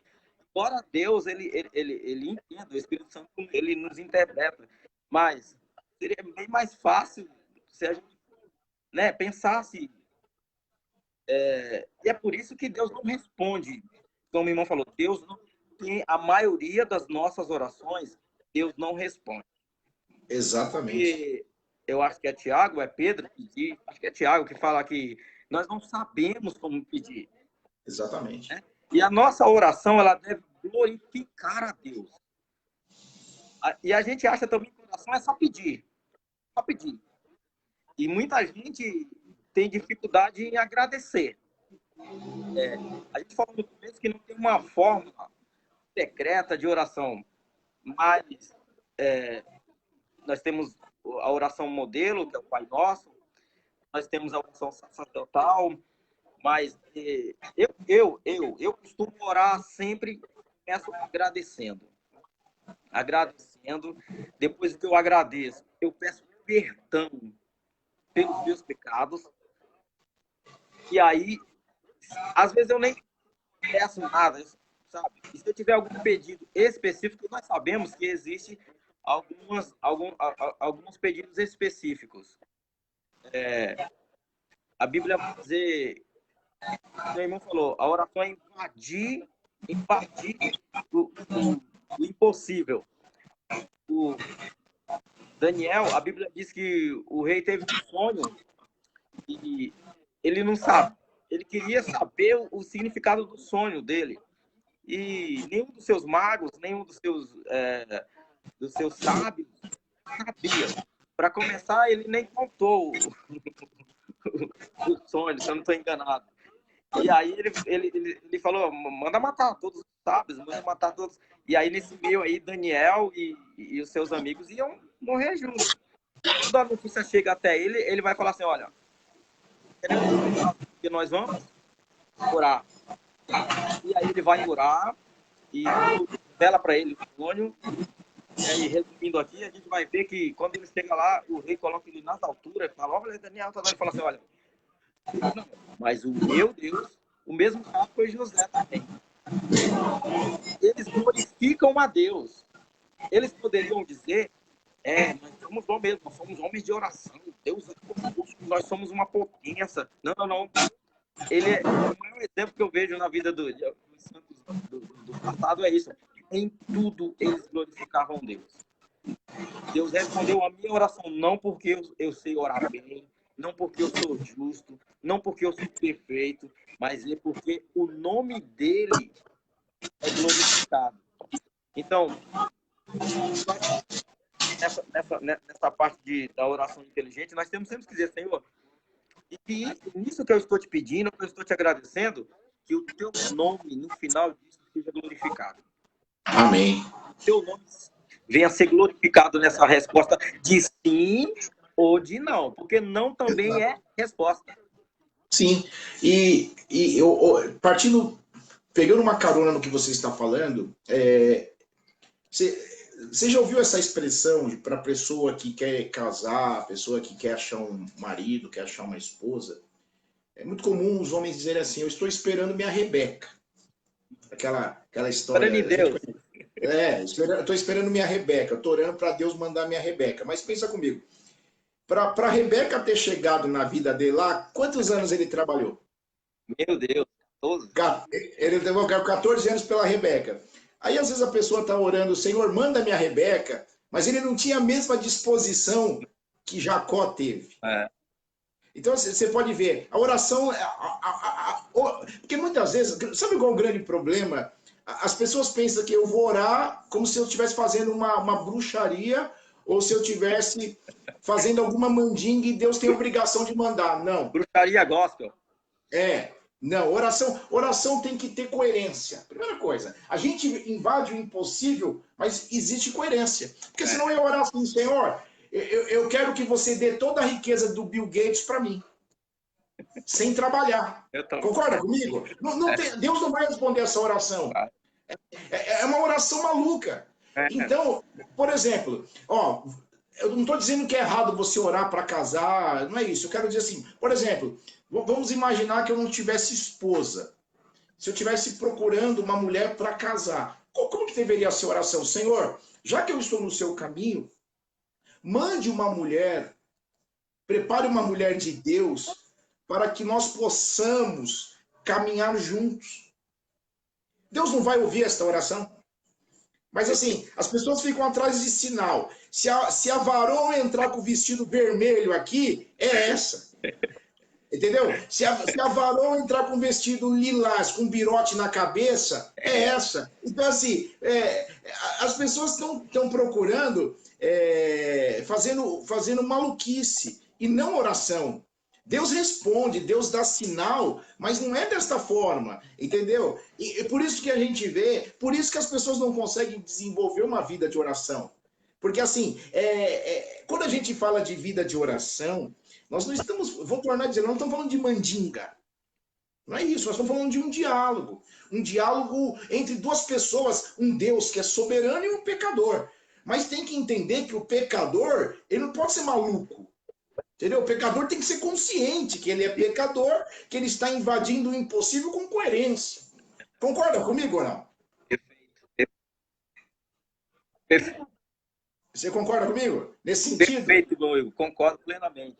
Embora Deus, ele entenda, o Espírito Santo, ele nos interpreta. Mas seria bem mais fácil se a gente pensasse. E é por isso que Deus não responde. Como o irmão falou, Deus não tem a maioria das nossas orações, Deus não responde. Exatamente. Porque eu acho que é Tiago, é Pedro que diz, acho que é Tiago que fala que nós não sabemos como pedir. Exatamente. E a nossa oração, ela deve glorificar a Deus. E a gente acha também que oração é só pedir. Só pedir. E muita gente tem dificuldade em agradecer. A gente falou no começo que não tem uma forma secreta de oração, mas nós temos a oração modelo, que é o Pai Nosso, nós temos a oração sacerdotal, mas eu costumo orar sempre, começo agradecendo. Depois que eu agradeço, eu peço perdão pelos meus pecados, e aí, às vezes eu nem peço nada, sabe? E se eu tiver algum pedido específico, nós sabemos que existe alguns pedidos específicos. A Bíblia vai dizer, meu irmão falou, a oração é invadir o impossível. O Daniel, a Bíblia diz que o rei teve um sonho e ele não sabe. Ele queria saber o significado do sonho dele. E nenhum dos seus magos, nenhum dos seus dos seus sábios, sabia. Para começar, ele nem contou o sonho, se eu não estou enganado. E aí ele falou, manda matar todos os sábios, manda matar todos. E aí nesse meio aí, Daniel e os seus amigos iam morrer juntos. Quando a notícia chega até ele, ele vai falar assim, olha, que nós vamos orar. E aí ele vai orar e revela para ele o sonho. E resumindo aqui, a gente vai ver que quando ele chega lá, o rei coloca ele nas alturas, fala, olha, Daniel, ele fala assim, olha, não, mas o meu Deus, o mesmo caso foi José também. Eles glorificam a Deus. Eles poderiam dizer, nós somos bons mesmo, nós somos homens de oração, Deus é conosco, nós somos uma potência. Não, não, não. Ele é o maior exemplo que eu vejo na vida dos santos do passado é isso. Em tudo eles glorificavam Deus. Deus respondeu a minha oração não porque eu sei orar bem, não porque eu sou justo, não porque eu sou perfeito, mas é porque o nome dele é glorificado. Então, nessa parte da oração inteligente, nós temos sempre que dizer, Senhor, e que nisso que eu estou te pedindo, que eu estou te agradecendo, que o teu nome, no final disso, seja glorificado. Amém. O teu nome venha ser glorificado nessa resposta de sim ou de não, porque não também é resposta. Sim, e eu pegando uma carona no que você está falando, você já ouviu essa expressão para a pessoa que quer casar, a pessoa que quer achar um marido, quer achar uma esposa? É muito comum os homens dizerem assim, eu estou esperando minha Rebeca. Aquela história. Deus. Eu estou esperando minha Rebeca, eu estou orando para Deus mandar minha Rebeca. Mas pensa comigo, para a Rebeca ter chegado na vida dele lá, quantos anos ele trabalhou? Meu Deus, 12. Ele levou 14 anos pela Rebeca. Aí às vezes a pessoa está orando, Senhor, manda minha Rebeca, mas ele não tinha a mesma disposição que Jacó teve. Então você pode ver, a oração, porque muitas vezes, sabe qual é o grande problema? As pessoas pensam que eu vou orar como se eu estivesse fazendo uma bruxaria ou se eu estivesse fazendo alguma mandinga e Deus tem a obrigação de mandar. Não. Bruxaria gospel. Não, oração tem que ter coerência. Primeira coisa, a gente invade o impossível, mas existe coerência. Porque senão eu orar assim, Senhor, eu quero que você dê toda a riqueza do Bill Gates para mim, sem trabalhar. Concorda comigo? Deus não vai responder essa oração. É uma oração maluca. Então, por exemplo, eu não estou dizendo que é errado você orar para casar, não é isso. Eu quero dizer assim, por exemplo, vamos imaginar que eu não tivesse esposa. Se eu estivesse procurando uma mulher para casar, como que deveria ser a oração? Senhor, já que eu estou no seu caminho, mande uma mulher, prepare uma mulher de Deus para que nós possamos caminhar juntos. Deus não vai ouvir esta oração? Mas assim, as pessoas ficam atrás de sinal. Se a varão entrar com o vestido vermelho aqui, é essa. Entendeu? Se a varão entrar com vestido lilás, com birote na cabeça, é essa. Então, assim, as pessoas estão procurando, fazendo maluquice e não oração. Deus responde, Deus dá sinal, mas não é desta forma, entendeu? E por isso que a gente vê, por isso que as pessoas não conseguem desenvolver uma vida de oração. Porque assim, quando a gente fala de vida de oração, nós não estamos, vou tornar a dizer, nós não estamos falando de mandinga. Não é isso, nós estamos falando de um diálogo. Um diálogo entre duas pessoas, um Deus que é soberano e um pecador. Mas tem que entender que o pecador, ele não pode ser maluco. Entendeu? O pecador tem que ser consciente que ele é pecador, que ele está invadindo o impossível com coerência. Concorda comigo ou não? Perfeito. Você concorda comigo? Nesse sentido? Perfeito, meu amigo. Concordo plenamente.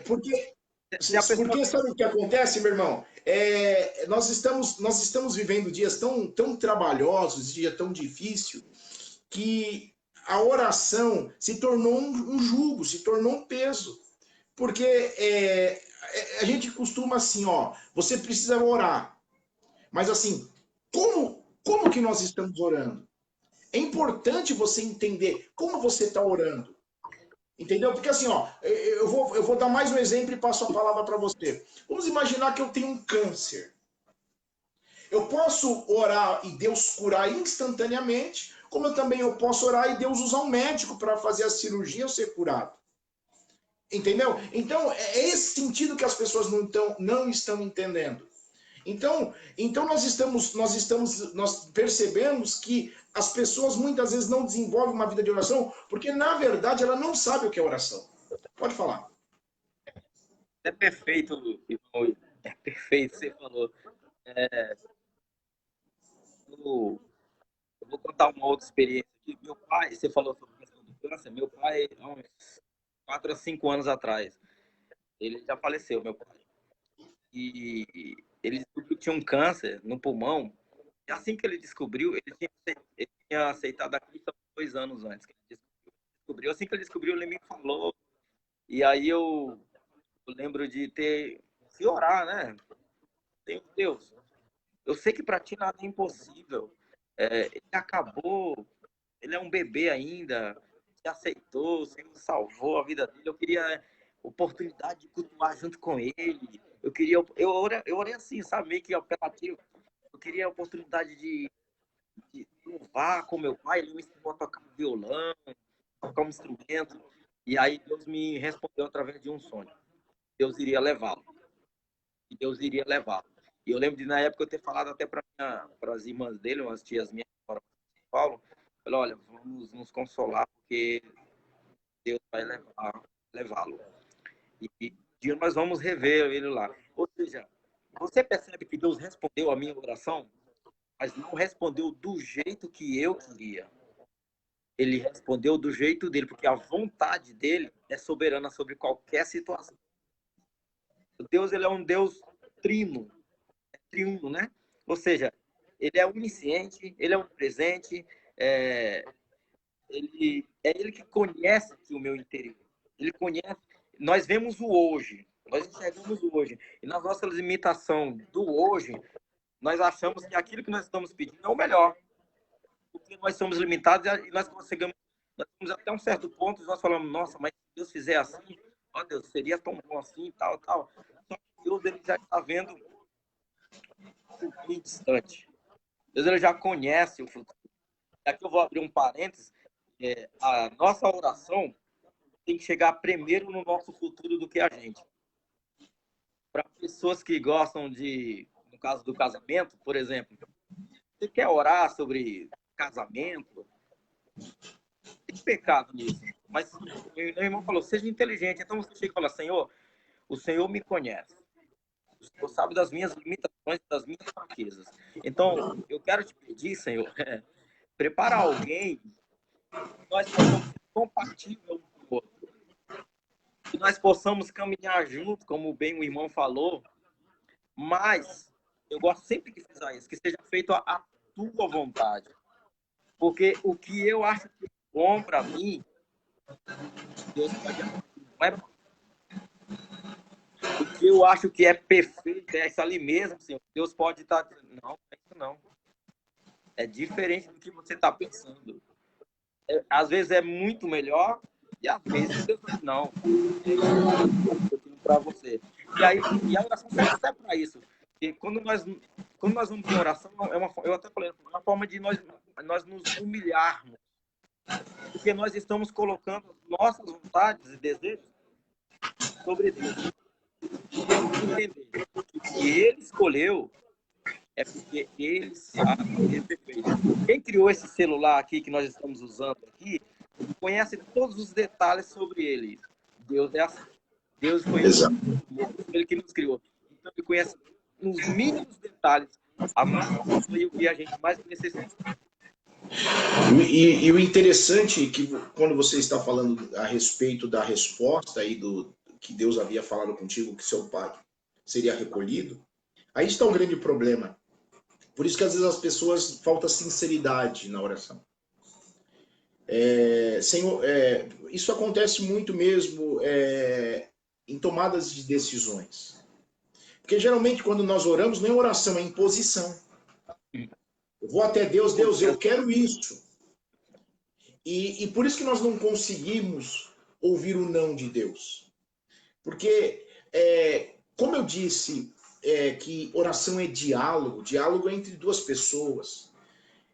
Porque sabe o que acontece, meu irmão? Nós estamos vivendo dias tão trabalhosos, dias tão difíceis, que a oração se tornou um jugo, se tornou um peso. Porque a gente costuma assim, você precisa orar. Mas assim, como que nós estamos orando? É importante você entender como você está orando. Entendeu? Porque assim, ó, eu vou dar mais um exemplo e passo a palavra para você. Vamos imaginar que eu tenho um câncer. Eu posso orar e Deus curar instantaneamente, como eu posso orar e Deus usar um médico para fazer a cirurgia e eu ser curado. Entendeu? Então, é esse sentido que as pessoas não estão entendendo. Então nós percebemos que as pessoas muitas vezes não desenvolvem uma vida de oração, porque na verdade ela não sabe o que é oração. Pode falar. É perfeito, irmão. É perfeito, você falou. Eu vou contar uma outra experiência aqui. Meu pai, você falou sobre a questão do câncer. Meu pai, há uns 4 a 5 anos atrás, ele já faleceu, meu pai. E ele descobriu que tinha um câncer no pulmão. E assim que ele descobriu, ele tinha aceitado a Cristo há 2 anos antes que ele descobriu. Assim que ele descobriu, ele me falou. E aí eu lembro de ter se orar, né? Deus, eu sei que para ti nada é impossível. Ele acabou, ele é um bebê ainda, se aceitou, o Senhor salvou a vida dele. Eu queria oportunidade de cultuar junto com ele. Eu orei assim, sabe, meio que apelativo. Eu queria a oportunidade de louvar com meu pai. Ele me ensinou a tocar violão, tocar um instrumento. E aí Deus me respondeu através de um sonho. Deus iria levá-lo. E Deus iria levá-lo. E eu lembro de, na época, eu ter falado até para as irmãs dele, umas tias minhas que moram em São Paulo, falei, olha, vamos nos consolar, porque Deus vai levá-lo. E um dia nós vamos rever ele lá. Ou seja, você percebe que Deus respondeu a minha oração, mas não respondeu do jeito que eu queria. Ele respondeu do jeito dele, porque a vontade dele é soberana sobre qualquer situação. Deus, ele é um Deus triuno, né? Ou seja, ele é onisciente, ele é onipresente, ele que conhece o meu interior. Ele conhece. Nós vemos o hoje, nós enxergamos o hoje. E na nossa limitação do hoje, nós achamos que aquilo que nós estamos pedindo é o melhor. Porque nós somos limitados e nós conseguimos até um certo ponto, nós falamos, nossa, mas se Deus fizer assim, ó Deus, seria tão bom assim, tal, tal. Só que Deus, ele já está vendo muito distante. Deus, ele já conhece o futuro. Aqui eu vou abrir um parênteses. A nossa oração tem que chegar primeiro no nosso futuro do que a gente. Para pessoas que gostam no caso do casamento, por exemplo, você quer orar sobre casamento, tem pecado nisso. Mas meu irmão falou, seja inteligente. Então você chega e fala, Senhor, o Senhor me conhece. O Senhor sabe das minhas limitações, das minhas fraquezas. Então, eu quero te pedir, Senhor, preparar alguém que nós possamos ser compatíveis um com o outro. Que nós possamos caminhar junto, como bem o irmão falou. Mas, eu gosto sempre que fizer isso, que seja feito a tua vontade. Porque o que eu acho que é bom para mim, Deus pode amar. Não é bom. O que eu acho que é perfeito, é isso ali mesmo, Senhor. Deus pode estar dizendo, não, é isso não. É diferente do que você está pensando. Às vezes é muito melhor e às vezes Deus diz, não, é isso que eu tenho para você. E a oração serve até para isso. E quando nós vamos em oração, eu até falei, é uma forma de nós nos humilharmos. Porque nós estamos colocando nossas vontades e desejos sobre Deus. E temos que entender que o que Ele escolheu é porque Ele sabe que é perfeito. Quem criou esse celular aqui que nós estamos usando aqui, conhece todos os detalhes sobre ele. Deus é assim. Deus conhece ele que nos criou. Então ele conhece nos mínimos detalhes a nossa vida e o que a gente mais necessita. E o interessante é que quando você está falando a respeito da resposta aí do que Deus havia falado contigo, que seu pai seria recolhido, aí está um grande problema. Por isso que às vezes as pessoas falta sinceridade na oração. Senhor, isso acontece muito mesmo em tomadas de decisões. Porque geralmente quando nós oramos, não é oração, é imposição. Eu vou até Deus, Deus, eu quero isso. E por isso que nós não conseguimos ouvir o não de Deus. Porque, como eu disse, que oração é diálogo, diálogo é entre duas pessoas.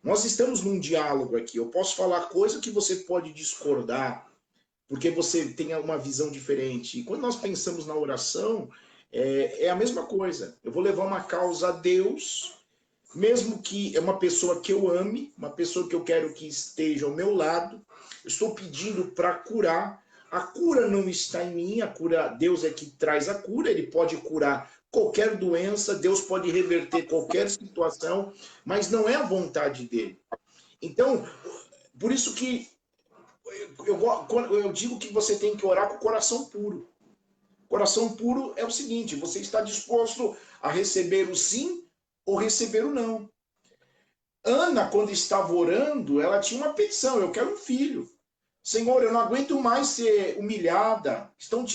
Nós estamos num diálogo aqui. Eu posso falar coisa que você pode discordar, porque você tem uma visão diferente. E quando nós pensamos na oração, é a mesma coisa. Eu vou levar uma causa a Deus, mesmo que é uma pessoa que eu ame, uma pessoa que eu quero que esteja ao meu lado, eu estou pedindo para curar. A cura não está em mim, a cura, Deus é que traz a cura, ele pode curar qualquer doença, Deus pode reverter qualquer situação, mas não é a vontade dele. Então, por isso que eu digo que você tem que orar com o coração puro. Coração puro é o seguinte, você está disposto a receber o sim ou receber o não. Ana, quando estava orando, ela tinha uma petição, eu quero um filho. Senhor, eu não aguento mais ser humilhada, estão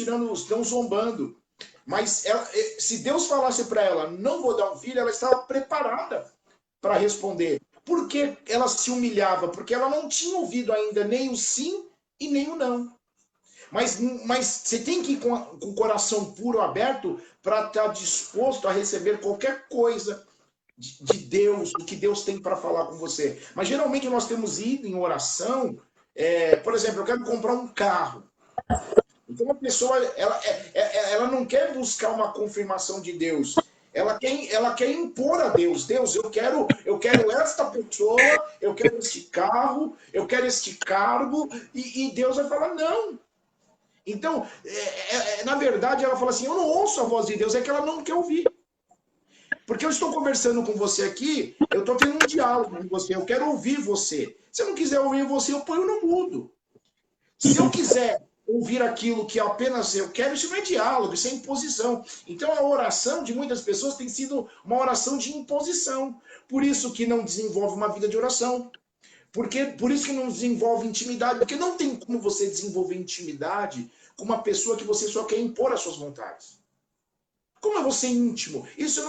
zombando. Mas ela, se Deus falasse para ela, não vou dar um filho, ela estava preparada para responder. Por que ela se humilhava? Porque ela não tinha ouvido ainda nem o sim e nem o não. Mas você tem que ir com o coração puro, aberto, para estar disposto a receber qualquer coisa de Deus, o que Deus tem para falar com você. Mas geralmente nós temos ido em oração, por exemplo, eu quero comprar um carro. Então a pessoa, ela não quer buscar uma confirmação de Deus. Ela quer impor a Deus. Deus, eu quero esta pessoa, eu quero este carro, eu quero este cargo, e Deus vai falar, não. Então, na verdade, ela fala assim, eu não ouço a voz de Deus, é que ela não quer ouvir. Porque eu estou conversando com você aqui, eu estou tendo um diálogo com você, eu quero ouvir você. Se eu não quiser ouvir você, eu ponho no mudo. Se eu quiser ouvir aquilo que apenas eu quero, isso não é diálogo, isso é imposição. Então a oração de muitas pessoas tem sido uma oração de imposição. Por isso que não desenvolve uma vida de oração. Por isso que não desenvolve intimidade, porque não tem como você desenvolver intimidade com uma pessoa que você só quer impor as suas vontades. Como é você íntimo? Isso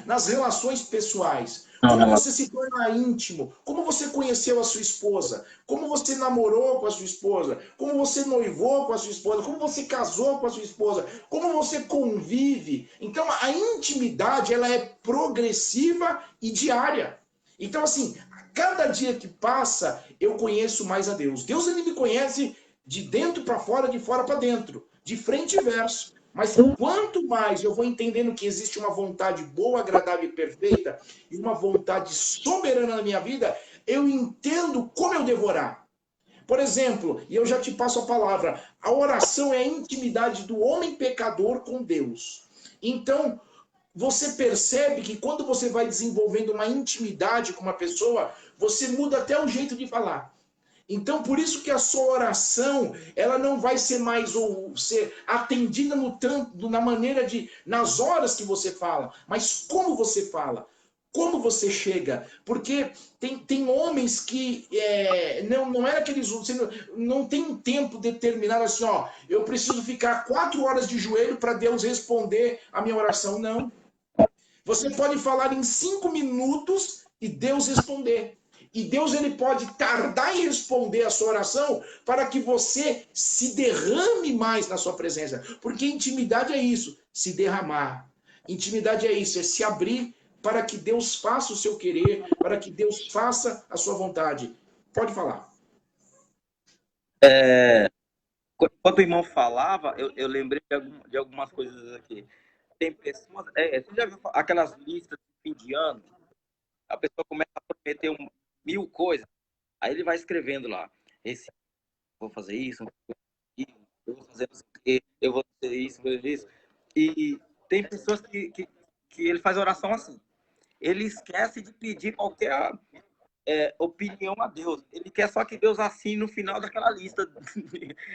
nas relações pessoais. Como você se torna íntimo? Como você conheceu a sua esposa? Como você namorou com a sua esposa? Como você noivou com a sua esposa? Como você casou com a sua esposa? Como você convive? Então, a intimidade, ela é progressiva e diária. Então, assim, cada dia que passa, eu conheço mais a Deus. Deus, ele me conhece de dentro para fora, de fora para dentro, de frente e verso. Mas quanto mais eu vou entendendo que existe uma vontade boa, agradável e perfeita, e uma vontade soberana na minha vida, eu entendo como eu devorar. Por exemplo, e eu já te passo a palavra, a oração é a intimidade do homem pecador com Deus. Então, você percebe que quando você vai desenvolvendo uma intimidade com uma pessoa, você muda até o jeito de falar. Então, por isso que a sua oração, ela não vai ser mais ou ser atendida no tanto, na maneira de, nas horas que você fala, mas como você fala, como você chega. Porque tem homens que não é aqueles, você não tem um tempo determinado assim, ó, eu preciso ficar 4 horas de joelho para Deus responder a minha oração. Não. Você pode falar em 5 minutos e Deus responder. E Deus, ele pode tardar em responder a sua oração para que você se derrame mais na sua presença. Porque intimidade é isso, se derramar. Intimidade é isso, é se abrir para que Deus faça o seu querer, para que Deus faça a sua vontade. Pode falar. Enquanto o irmão falava, eu lembrei de algumas coisas aqui. Tem pessoas. Você já viu aquelas listas de fim de ano? A pessoa começa a prometer 1000 coisas, aí ele vai escrevendo lá. Vou fazer isso, eu vou fazer isso, eu vou fazer isso, vou fazer isso. E tem pessoas que ele faz oração assim. Ele esquece de pedir qualquer opinião a Deus. Ele quer só que Deus assine no final daquela lista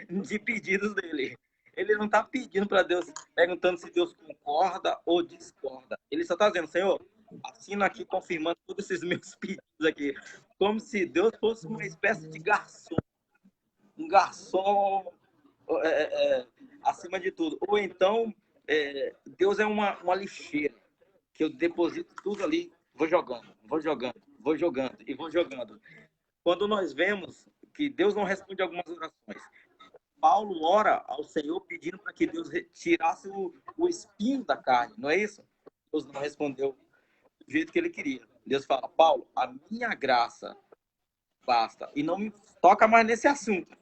de pedidos dele. Ele não está pedindo para Deus, perguntando se Deus concorda ou discorda. Ele só está dizendo, Senhor, assina aqui confirmando todos esses meus pedidos aqui. Como se Deus fosse uma espécie de garçom. Um garçom acima de tudo. Ou então, Deus é uma lixeira, que eu deposito tudo ali, vou jogando e vou jogando. Quando nós vemos, que Deus não responde algumas orações. Paulo ora ao Senhor pedindo para que Deus tirasse o espinho da carne, não é isso? Deus não respondeu do jeito que ele queria. Deus fala, Paulo, a minha graça basta. E não me toca mais nesse assunto.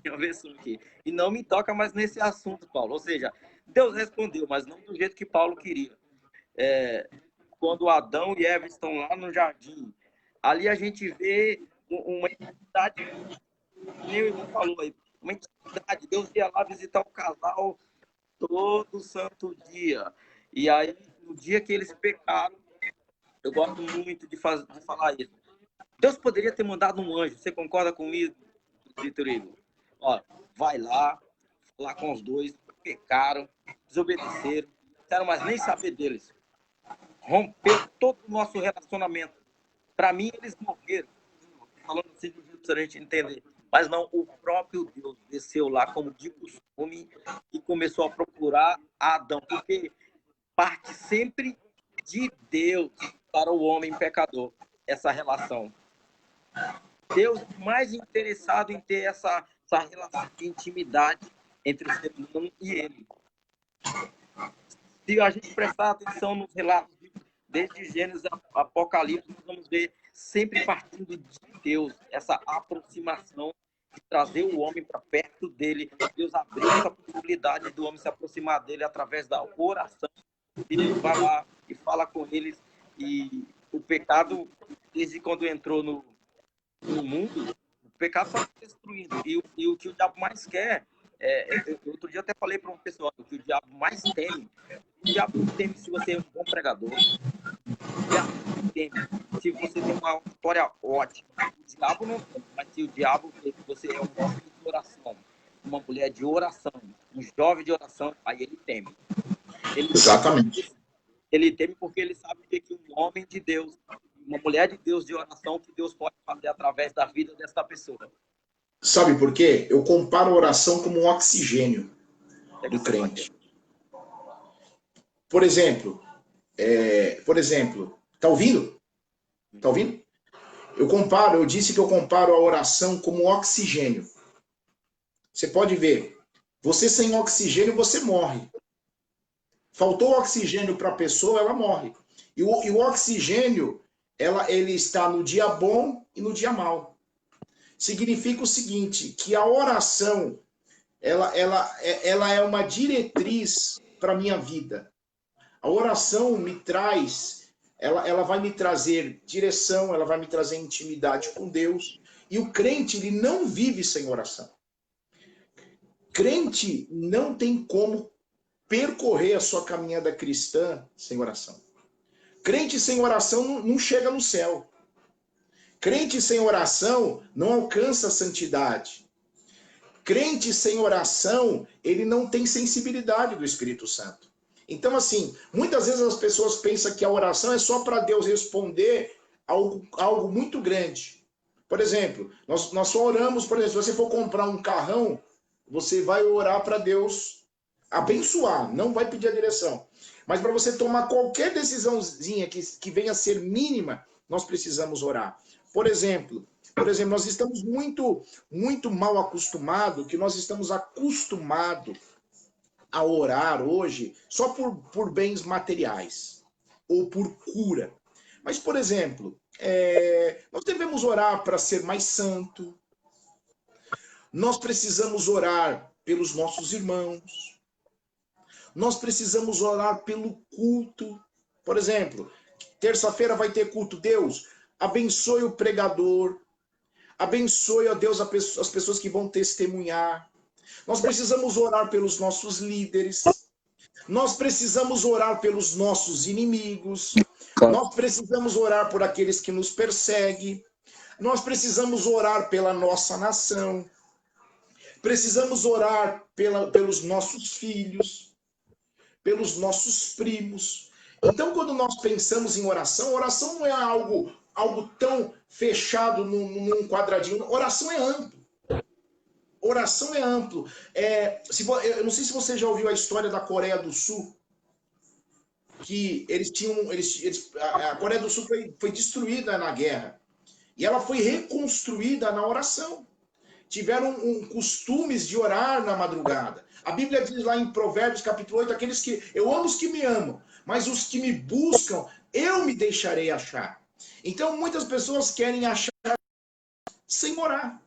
Tem uma versão aqui. E não me toca mais nesse assunto, Paulo. Ou seja, Deus respondeu, mas não do jeito que Paulo queria. Quando Adão e Eva estão lá no jardim, ali a gente vê uma intimidade, nem o irmão falou aí, uma intimidade. Deus ia lá visitar o casal todo santo dia. E aí, no dia que eles pecaram, eu gosto muito de falar isso. Deus poderia ter mandado um anjo. Você concorda comigo, Vitor Igor? Ó, vai lá com os dois, pecaram, desobedeceram, não quero mais nem saber deles. Rompeu todo o nosso relacionamento. Para mim, eles morreram. Falando assim de um jeito para a gente entender. Mas não, o próprio Deus desceu lá como de costume e começou a procurar Adão, porque parte sempre de Deus para o homem pecador, essa relação. Deus mais interessado em ter essa relação de intimidade entre o ser humano e ele. Se a gente prestar atenção nos relatos, desde Gênesis a Apocalipse, nós vamos ver sempre partindo de Deus, essa aproximação de trazer o homem para perto dele. Deus abriu essa possibilidade do homem se aproximar dele através da oração. Deus vai lá e fala com eles. E o pecado, desde quando entrou no mundo, o pecado está destruindo. E o que o diabo mais quer, outro dia até falei para um pessoal, o que o diabo mais teme, o diabo não teme se você é um bom pregador, o diabo não teme se você tem uma história ótima, o diabo não teme, mas se o diabo vê que você é um homem de oração, uma mulher de oração, um jovem de oração, aí ele teme. Exatamente. Ele teme porque ele sabe que um homem de Deus, uma mulher de Deus de oração, que Deus pode fazer através da vida dessa pessoa. Sabe por quê? Eu comparo a oração como um oxigênio do crente. Por exemplo, tá ouvindo? Tá ouvindo? Eu disse que eu comparo a oração como um oxigênio. Você pode ver, você sem oxigênio, você morre. Faltou oxigênio para a pessoa, ela morre. E o oxigênio, ele está no dia bom e no dia mau. Significa o seguinte, que a oração, ela é uma diretriz para a minha vida. A oração me traz, ela vai me trazer direção, ela vai me trazer intimidade com Deus. E o crente, ele não vive sem oração. Crente não tem como percorrer a sua caminhada cristã sem oração. Crente sem oração não chega no céu. Crente sem oração não alcança a santidade. Crente sem oração, ele não tem sensibilidade do Espírito Santo. Então, assim, muitas vezes as pessoas pensam que a oração é só para Deus responder algo muito grande. Por exemplo, nós só oramos, por exemplo, se você for comprar um carrão, você vai orar para Deus abençoar, não vai pedir a direção. Mas para você tomar qualquer decisãozinha que venha a ser mínima, nós precisamos orar. Por exemplo, nós estamos muito mal acostumados, que nós estamos acostumados a orar hoje só por bens materiais ou por cura. Mas, por exemplo, nós devemos orar para ser mais santo. Nós precisamos orar pelos nossos irmãos. Nós precisamos orar pelo culto. Por exemplo, terça-feira vai ter culto. Deus, abençoe o pregador. Abençoe, ó Deus, as pessoas que vão testemunhar. Nós precisamos orar pelos nossos líderes. Nós precisamos orar pelos nossos inimigos. Nós precisamos orar por aqueles que nos perseguem. Nós precisamos orar pela nossa nação. Precisamos orar pelos nossos filhos, pelos nossos primos. Então, quando nós pensamos em oração, oração não é algo tão fechado num quadradinho. Oração é amplo. Oração é amplo. Eu não sei se você já ouviu a história da Coreia do Sul, que a Coreia do Sul foi destruída na guerra. E ela foi reconstruída na oração. Tiveram costumes de orar na madrugada. A Bíblia diz lá em Provérbios, capítulo 8, aqueles que... Eu amo os que me amam, mas os que me buscam, eu me deixarei achar. Então, muitas pessoas querem achar sem orar.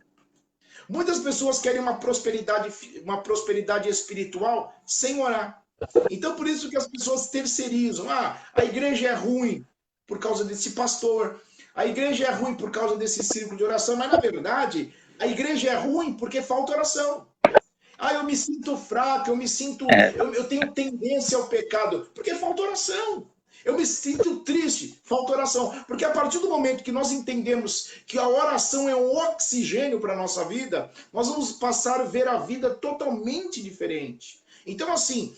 Muitas pessoas querem uma prosperidade espiritual sem orar. Então, por isso que as pessoas terceirizam. Ah, a igreja é ruim por causa desse pastor. A igreja é ruim por causa desse círculo de oração. Mas, na verdade, a igreja é ruim porque falta oração. Ah, eu me sinto fraco, eu tenho tendência ao pecado, porque falta oração. Eu me sinto triste, falta oração. Porque a partir do momento que nós entendemos que a oração é um oxigênio para a nossa vida, nós vamos passar a ver a vida totalmente diferente. Então, assim,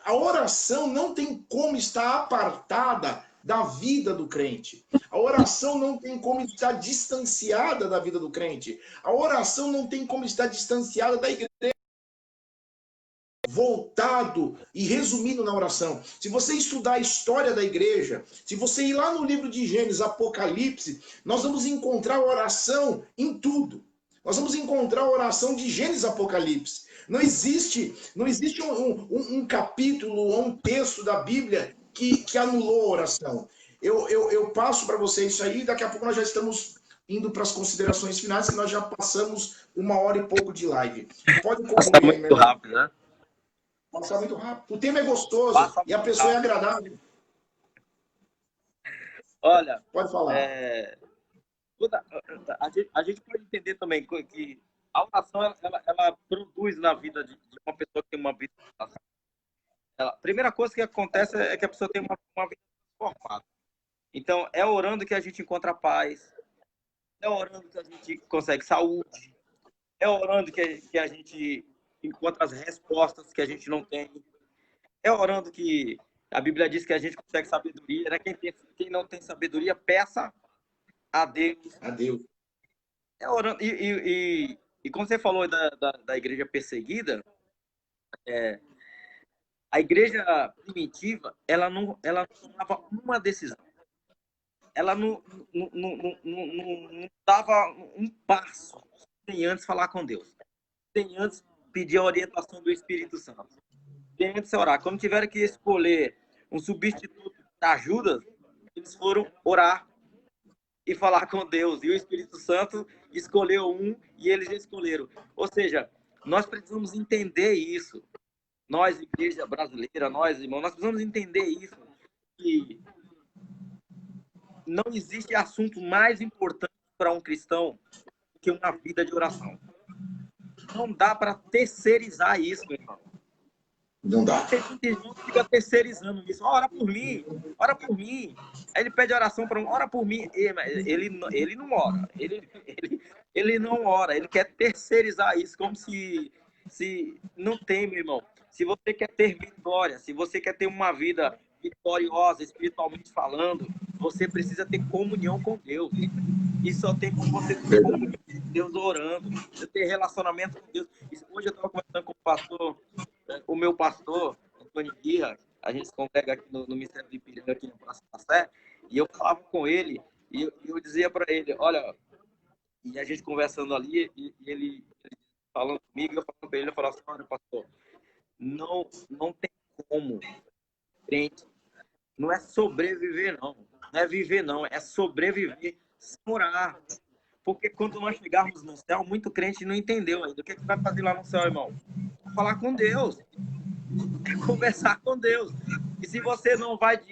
a oração não tem como estar apartada da vida do crente. A oração não tem como estar distanciada da vida do crente. A oração não tem como estar distanciada da igreja. Voltado e resumido na oração. Se você estudar a história da igreja, se você ir lá no livro de Gênesis, Apocalipse, nós vamos encontrar oração em tudo. Nós vamos encontrar a oração de Gênesis, Apocalipse. Não existe um capítulo ou um texto da Bíblia que anulou a oração. Eu passo para vocês isso aí, daqui a pouco nós já estamos indo para as considerações finais, que nós já passamos 1 hora e pouco de live. Pode concluir aí, meu irmão. Rápido, né? Passa muito rápido. O tema é gostoso e a pessoa é agradável. Olha, pode falar. A gente pode entender também que a oração ela produz na vida de uma pessoa que tem uma vida. A primeira coisa que acontece é que a pessoa tem uma vida transformada. Então, é orando que a gente encontra paz, é orando que a gente consegue saúde, é orando que a gente encontra as respostas que a gente não tem. É orando que a Bíblia diz que a gente consegue sabedoria, né? Quem não tem sabedoria, peça a Deus. A Deus. É orando. E como você falou da igreja perseguida, a igreja primitiva, ela não tomava uma decisão. Ela não dava um passo sem antes falar com Deus. Sem antes pedir a orientação do Espírito Santo. Sem antes orar. Quando tiveram que escolher um substituto para Judas, eles foram orar e falar com Deus. E o Espírito Santo escolheu um e eles escolheram. Ou seja, nós precisamos entender isso. Nós, igreja brasileira, nós, irmãos, nós precisamos entender isso. Que não existe assunto mais importante para um cristão que uma vida de oração. Não dá para terceirizar isso, meu irmão. Não dá. Tem gente que fica terceirizando isso. Ora por mim, ora por mim. Aí ele pede oração para um, ora por mim. Ele não ora. Ele não ora. Ele quer terceirizar isso como se não tem, meu irmão. Se você quer ter vitória, se você quer ter uma vida vitoriosa, espiritualmente falando, você precisa ter comunhão com Deus. E só tem como você ter comunhão com Deus orando, você ter relacionamento com Deus. Hoje eu estava conversando com o meu pastor, Antônio Guia, a gente se congrega aqui no Ministério de Ipiranga, aqui no Praça da Sé, e eu falava com ele, e eu dizia para ele, olha, e a gente conversando ali, e ele falando comigo, eu falando para ele, eu falava assim, olha, pastor, não tem como, crente, não é sobreviver, não é viver, não, é sobreviver sem orar. Porque quando nós chegarmos no céu, muito crente não entendeu ainda. O que vai fazer lá no céu, irmão? Falar com Deus. É conversar com Deus. E se você não vai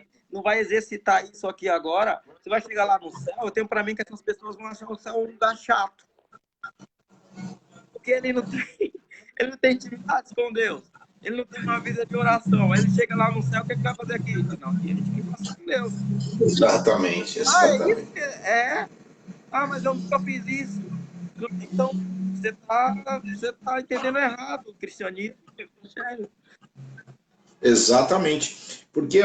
exercitar isso aqui agora, você vai chegar lá no céu, eu tenho para mim que essas pessoas vão achar o céu um lugar chato. Porque ele não tem intimidade com Deus. Ele não tem uma vida de oração. Ele chega lá no céu, o que ele vai fazer aqui? Não, aqui a gente vai passar com Deus. Exatamente. Mas eu nunca fiz isso. Então, você tá entendendo errado o cristianismo. Exatamente. Porque,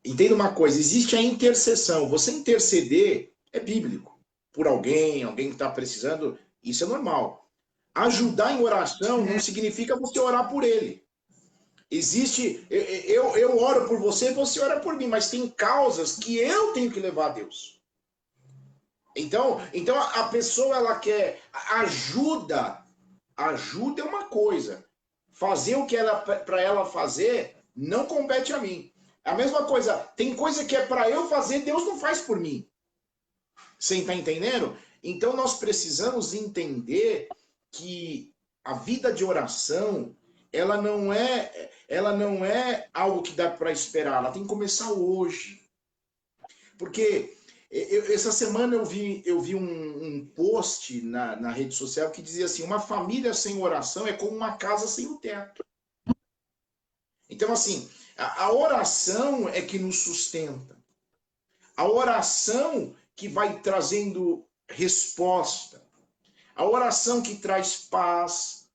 entenda uma coisa, existe a intercessão. Você interceder é bíblico. Por alguém que está precisando, isso é normal. Ajudar em oração não significa você orar por ele. Existe, eu oro por você, você ora por mim, mas tem causas que eu tenho que levar a Deus. Então a pessoa ela quer ajuda. Ajuda é uma coisa. Fazer o que ela para ela fazer não compete a mim. A mesma coisa, tem coisa que é para eu fazer, Deus não faz por mim. Você está entendendo? Então nós precisamos entender que a vida de oração, ela não é algo que dá para esperar, ela tem que começar hoje. Porque essa semana eu vi um post na rede social que dizia assim: uma família sem oração é como uma casa sem o teto. Então, assim, a oração é que nos sustenta. A oração que vai trazendo resposta. A oração que traz paz.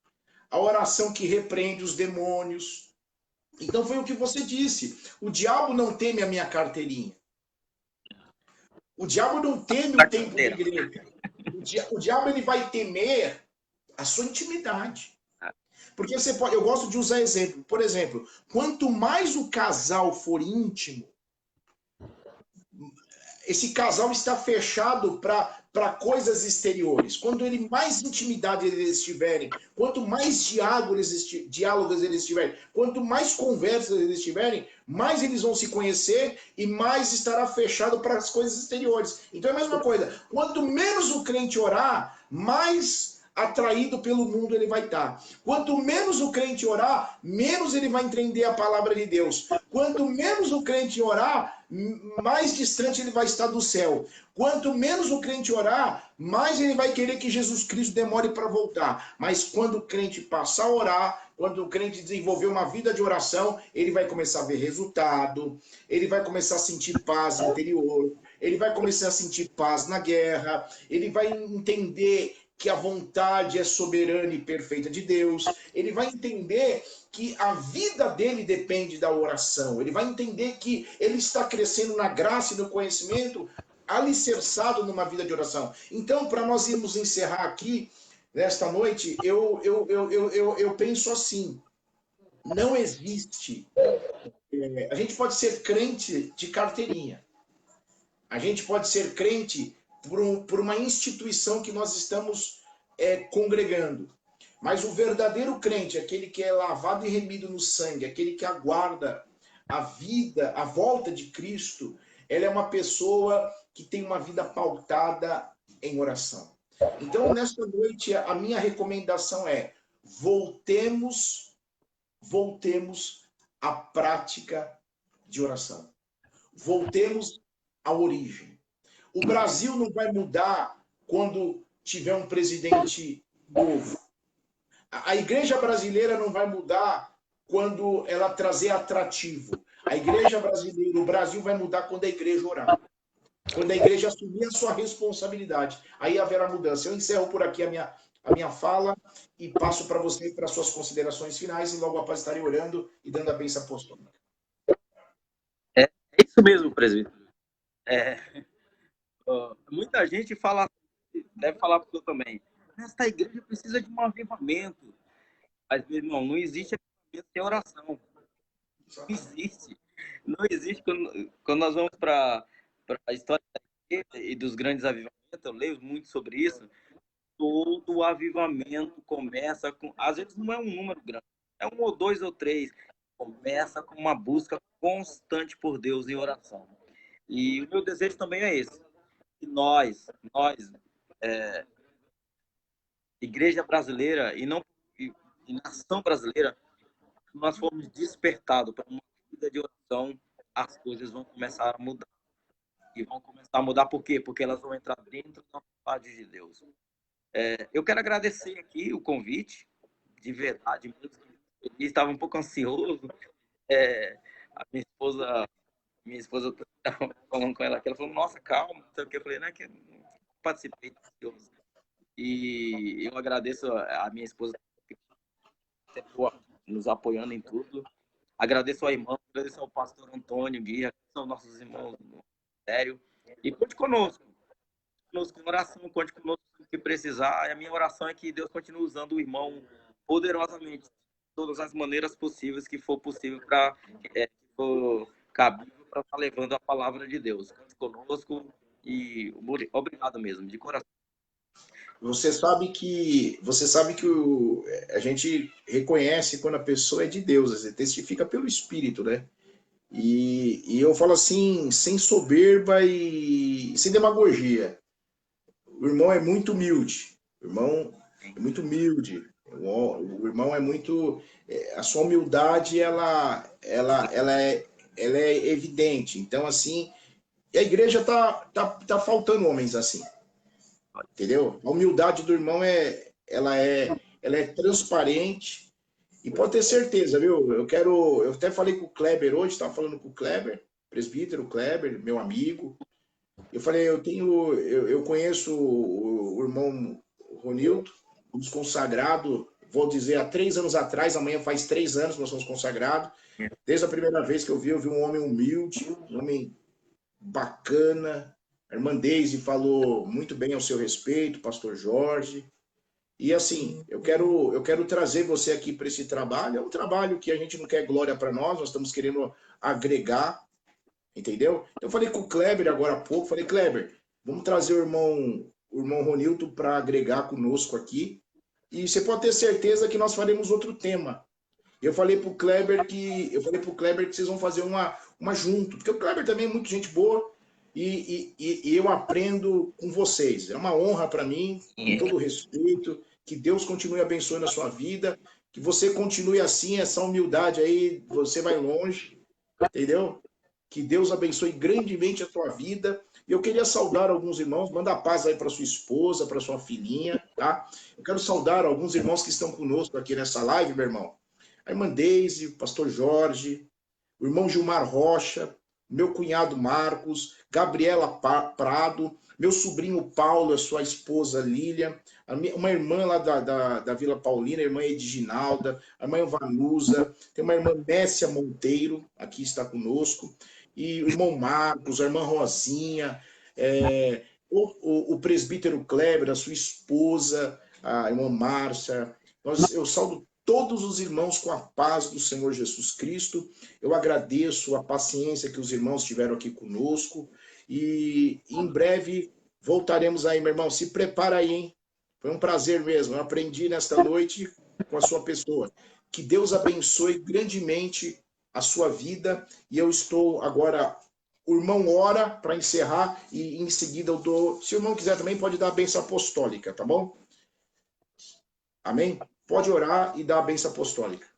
A oração que repreende os demônios. Então foi o que você disse. O diabo não teme a minha carteirinha. O diabo não teme o tempo de igreja. O diabo ele vai temer a sua intimidade. Porque você pode, eu gosto de usar exemplo. Por exemplo, quanto mais o casal for íntimo, esse casal está fechado para coisas exteriores. Quando ele mais intimidade eles tiverem, quanto mais diálogos eles tiverem, quanto mais conversas eles tiverem, mais eles vão se conhecer e mais estará fechado para as coisas exteriores. Então é a mesma coisa. Quanto menos o crente orar, mais atraído pelo mundo ele vai estar. Quanto menos o crente orar, menos ele vai entender a palavra de Deus. Quanto menos o crente orar, mais distante ele vai estar do céu. Quanto menos o crente orar, mais ele vai querer que Jesus Cristo demore para voltar. Mas quando o crente passar a orar, quando o crente desenvolver uma vida de oração, ele vai começar a ver resultado, ele vai começar a sentir paz interior, ele vai começar a sentir paz na guerra, ele vai entender que a vontade é soberana e perfeita de Deus, ele vai entender que a vida dele depende da oração, ele vai entender que ele está crescendo na graça e no conhecimento, alicerçado numa vida de oração. Então, para nós irmos encerrar aqui, nesta noite, eu penso assim, não existe, a gente pode ser crente de carteirinha, a gente pode ser crente por uma instituição que nós estamos congregando. Mas o verdadeiro crente, aquele que é lavado e remido no sangue, aquele que aguarda a vida, a volta de Cristo, ela é uma pessoa que tem uma vida pautada em oração. Então, nesta noite, a minha recomendação é: voltemos à prática de oração. Voltemos à origem. O Brasil não vai mudar quando tiver um presidente novo. A igreja brasileira não vai mudar quando ela trazer atrativo. A igreja brasileira, o Brasil vai mudar quando a igreja orar. Quando a igreja assumir a sua responsabilidade. Aí haverá mudança. Eu encerro por aqui a minha fala e passo para você para suas considerações finais e logo após estarei orando e dando a bênção apostólica. É isso mesmo, presbítero. Muita gente fala, deve falar para eu também, esta igreja precisa de um avivamento. Mas, meu irmão, não existe avivamento sem oração. Não existe. Não existe. Quando nós vamos para a história da igreja e dos grandes avivamentos, eu leio muito sobre isso, todo o avivamento começa com... Às vezes não é um número grande, é um ou dois ou três. Começa com uma busca constante por Deus em oração. E o meu desejo também é esse. Que nós igreja brasileira e nação brasileira, nós fomos despertados para uma vida de oração, as coisas vão começar a mudar. E vão começar a mudar por quê? Porque elas vão entrar dentro da vontade de Deus. Eu quero agradecer aqui o convite, de verdade. Eu estava um pouco ansioso. A minha esposa falando com ela aqui, ela falou, nossa, calma. Então, eu falei, não é que eu não participei ansioso. E eu agradeço a minha esposa nos apoiando em tudo. Agradeço ao irmão, agradeço ao pastor Antônio Guia, que são nossos irmãos no ministério. E conte conosco em oração, conte conosco o que precisar. E a minha oração é que Deus continue usando o irmão poderosamente, de todas as maneiras possíveis que for possível que for cabível para estar levando a palavra de Deus. Conte conosco E obrigado mesmo, de coração. Você sabe que a gente reconhece quando a pessoa é de Deus, você testifica pelo Espírito, né? E eu falo assim, sem soberba e sem demagogia. O irmão é muito humilde. O irmão é muito humilde. O irmão é muito. A sua humildade, ela é evidente. Então, assim, e a igreja tá faltando homens assim. Entendeu? A humildade do irmão ela é transparente e pode ter certeza, viu? Eu até falei com o Kleber hoje, estava falando com o Kleber, presbítero Kleber, meu amigo. Eu falei, eu conheço o irmão Ronildo, somos consagrados, vou dizer, há 3 anos atrás, amanhã faz 3 anos que nós somos consagrados. Desde a primeira vez que eu vi um homem humilde, um homem bacana. A irmã Deise falou muito bem ao seu respeito, pastor Jorge. E assim, eu quero trazer você aqui para esse trabalho. É um trabalho que a gente não quer glória para nós estamos querendo agregar, entendeu? Eu falei com o Kleber agora há pouco, falei, Kleber, vamos trazer o irmão Ronildo para agregar conosco aqui. E você pode ter certeza que nós faremos outro tema. Eu falei pro Kleber que vocês vão fazer uma junto, porque o Kleber também é muito gente boa e eu aprendo com vocês. É uma honra para mim, com todo o respeito. Que Deus continue abençoando a sua vida, que você continue assim, essa humildade aí, você vai longe, entendeu? Que Deus abençoe grandemente a tua vida. E eu queria saudar alguns irmãos, mandar paz aí para sua esposa, para sua filhinha, tá? Eu quero saudar alguns irmãos que estão conosco aqui nessa live, meu irmão. A irmã Deise, o pastor Jorge, o irmão Gilmar Rocha, meu cunhado Marcos, Gabriela Prado, meu sobrinho Paulo, a sua esposa Lília, uma irmã lá da Vila Paulina, a irmã Edginalda, a irmã Vanusa, tem uma irmã Messia Monteiro, aqui está conosco, e o irmão Marcos, a irmã Rosinha, o presbítero Kleber, a sua esposa, a irmã Márcia. Eu saldo todos os irmãos com a paz do Senhor Jesus Cristo. Eu agradeço a paciência que os irmãos tiveram aqui conosco e em breve voltaremos aí, meu irmão. Se prepara aí, hein? Foi um prazer mesmo. Eu aprendi nesta noite com a sua pessoa. Que Deus abençoe grandemente a sua vida e eu estou agora. O irmão ora para encerrar e em seguida eu dou. Se o irmão quiser também, pode dar a bênção apostólica, tá bom? Amém? Pode orar e dar a bênção apostólica.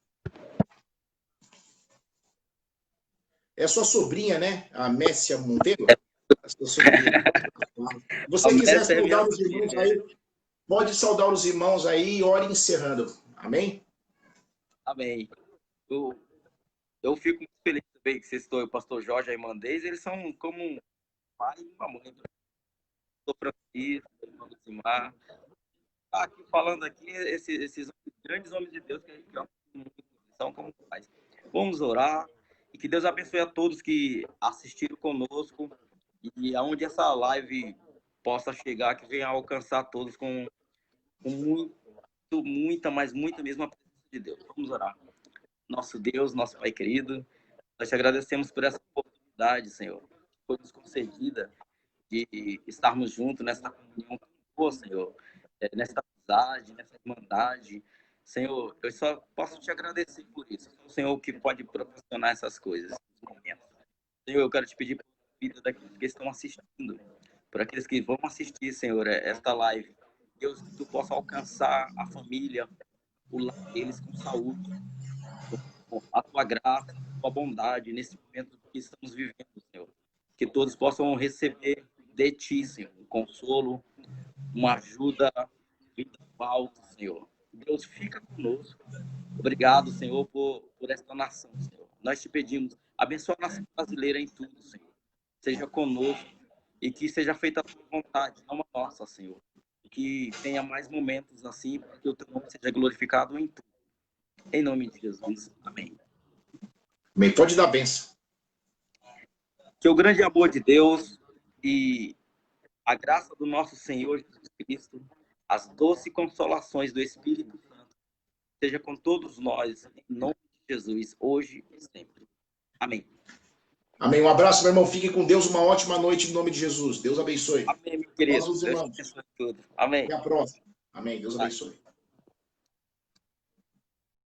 É a sua sobrinha, né? A Messia Monteiro? A sua sobrinha. Se você quiser saudar os irmãos aí, pode saudar os irmãos aí e ore encerrando. Amém? Amém. Eu fico muito feliz também que vocês estão, o pastor Jorge e a irmã Deise, eles são como um pai e uma mãe. O Francisco, o irmão Zimar. Aqui falando aqui, esses grandes homens de Deus que são como pais. Vamos orar e que Deus abençoe a todos que assistiram conosco e aonde essa live possa chegar, que venha alcançar todos com muita, mas muita mesmo a presença de Deus. Vamos orar. Nosso Deus, nosso Pai querido, nós te agradecemos por essa oportunidade, Senhor, que foi nos concedida de estarmos juntos nessa comunhão tão boa, Senhor, nessa amizade, nessa irmandade. Senhor, eu só posso te agradecer por isso. É o Senhor que pode proporcionar essas coisas, esses momentos. Senhor, eu quero te pedir por vida daqueles que estão assistindo, por aqueles que vão assistir, Senhor, esta live. Deus, que tu possa alcançar a família, o lar deles com saúde, com a tua graça, a tua bondade nesse momento que estamos vivendo, Senhor. Que todos possam receber de ti, Senhor, um consolo, uma ajuda vida alta, Senhor. Deus, fica conosco. Obrigado, Senhor, por esta nação, Senhor. Nós te pedimos, abençoa a nação brasileira em tudo, Senhor. Seja conosco e que seja feita a tua vontade, não a nossa, Senhor. E que tenha mais momentos assim, para que o teu nome seja glorificado em tudo. Em nome de Jesus. Amém. Amém. Pode dar a bênção. Que o grande amor de Deus e a graça do nosso Senhor Jesus Cristo, as doces consolações do Espírito Santo, seja com todos nós, em nome de Jesus, hoje e sempre. Amém. Amém. Um abraço, meu irmão. Fique com Deus. Uma ótima noite em nome de Jesus. Deus abençoe. Amém, meu querido. Nós, os Deus irmãos. abençoe tudo. Amém. Até a próxima. Amém. Deus abençoe.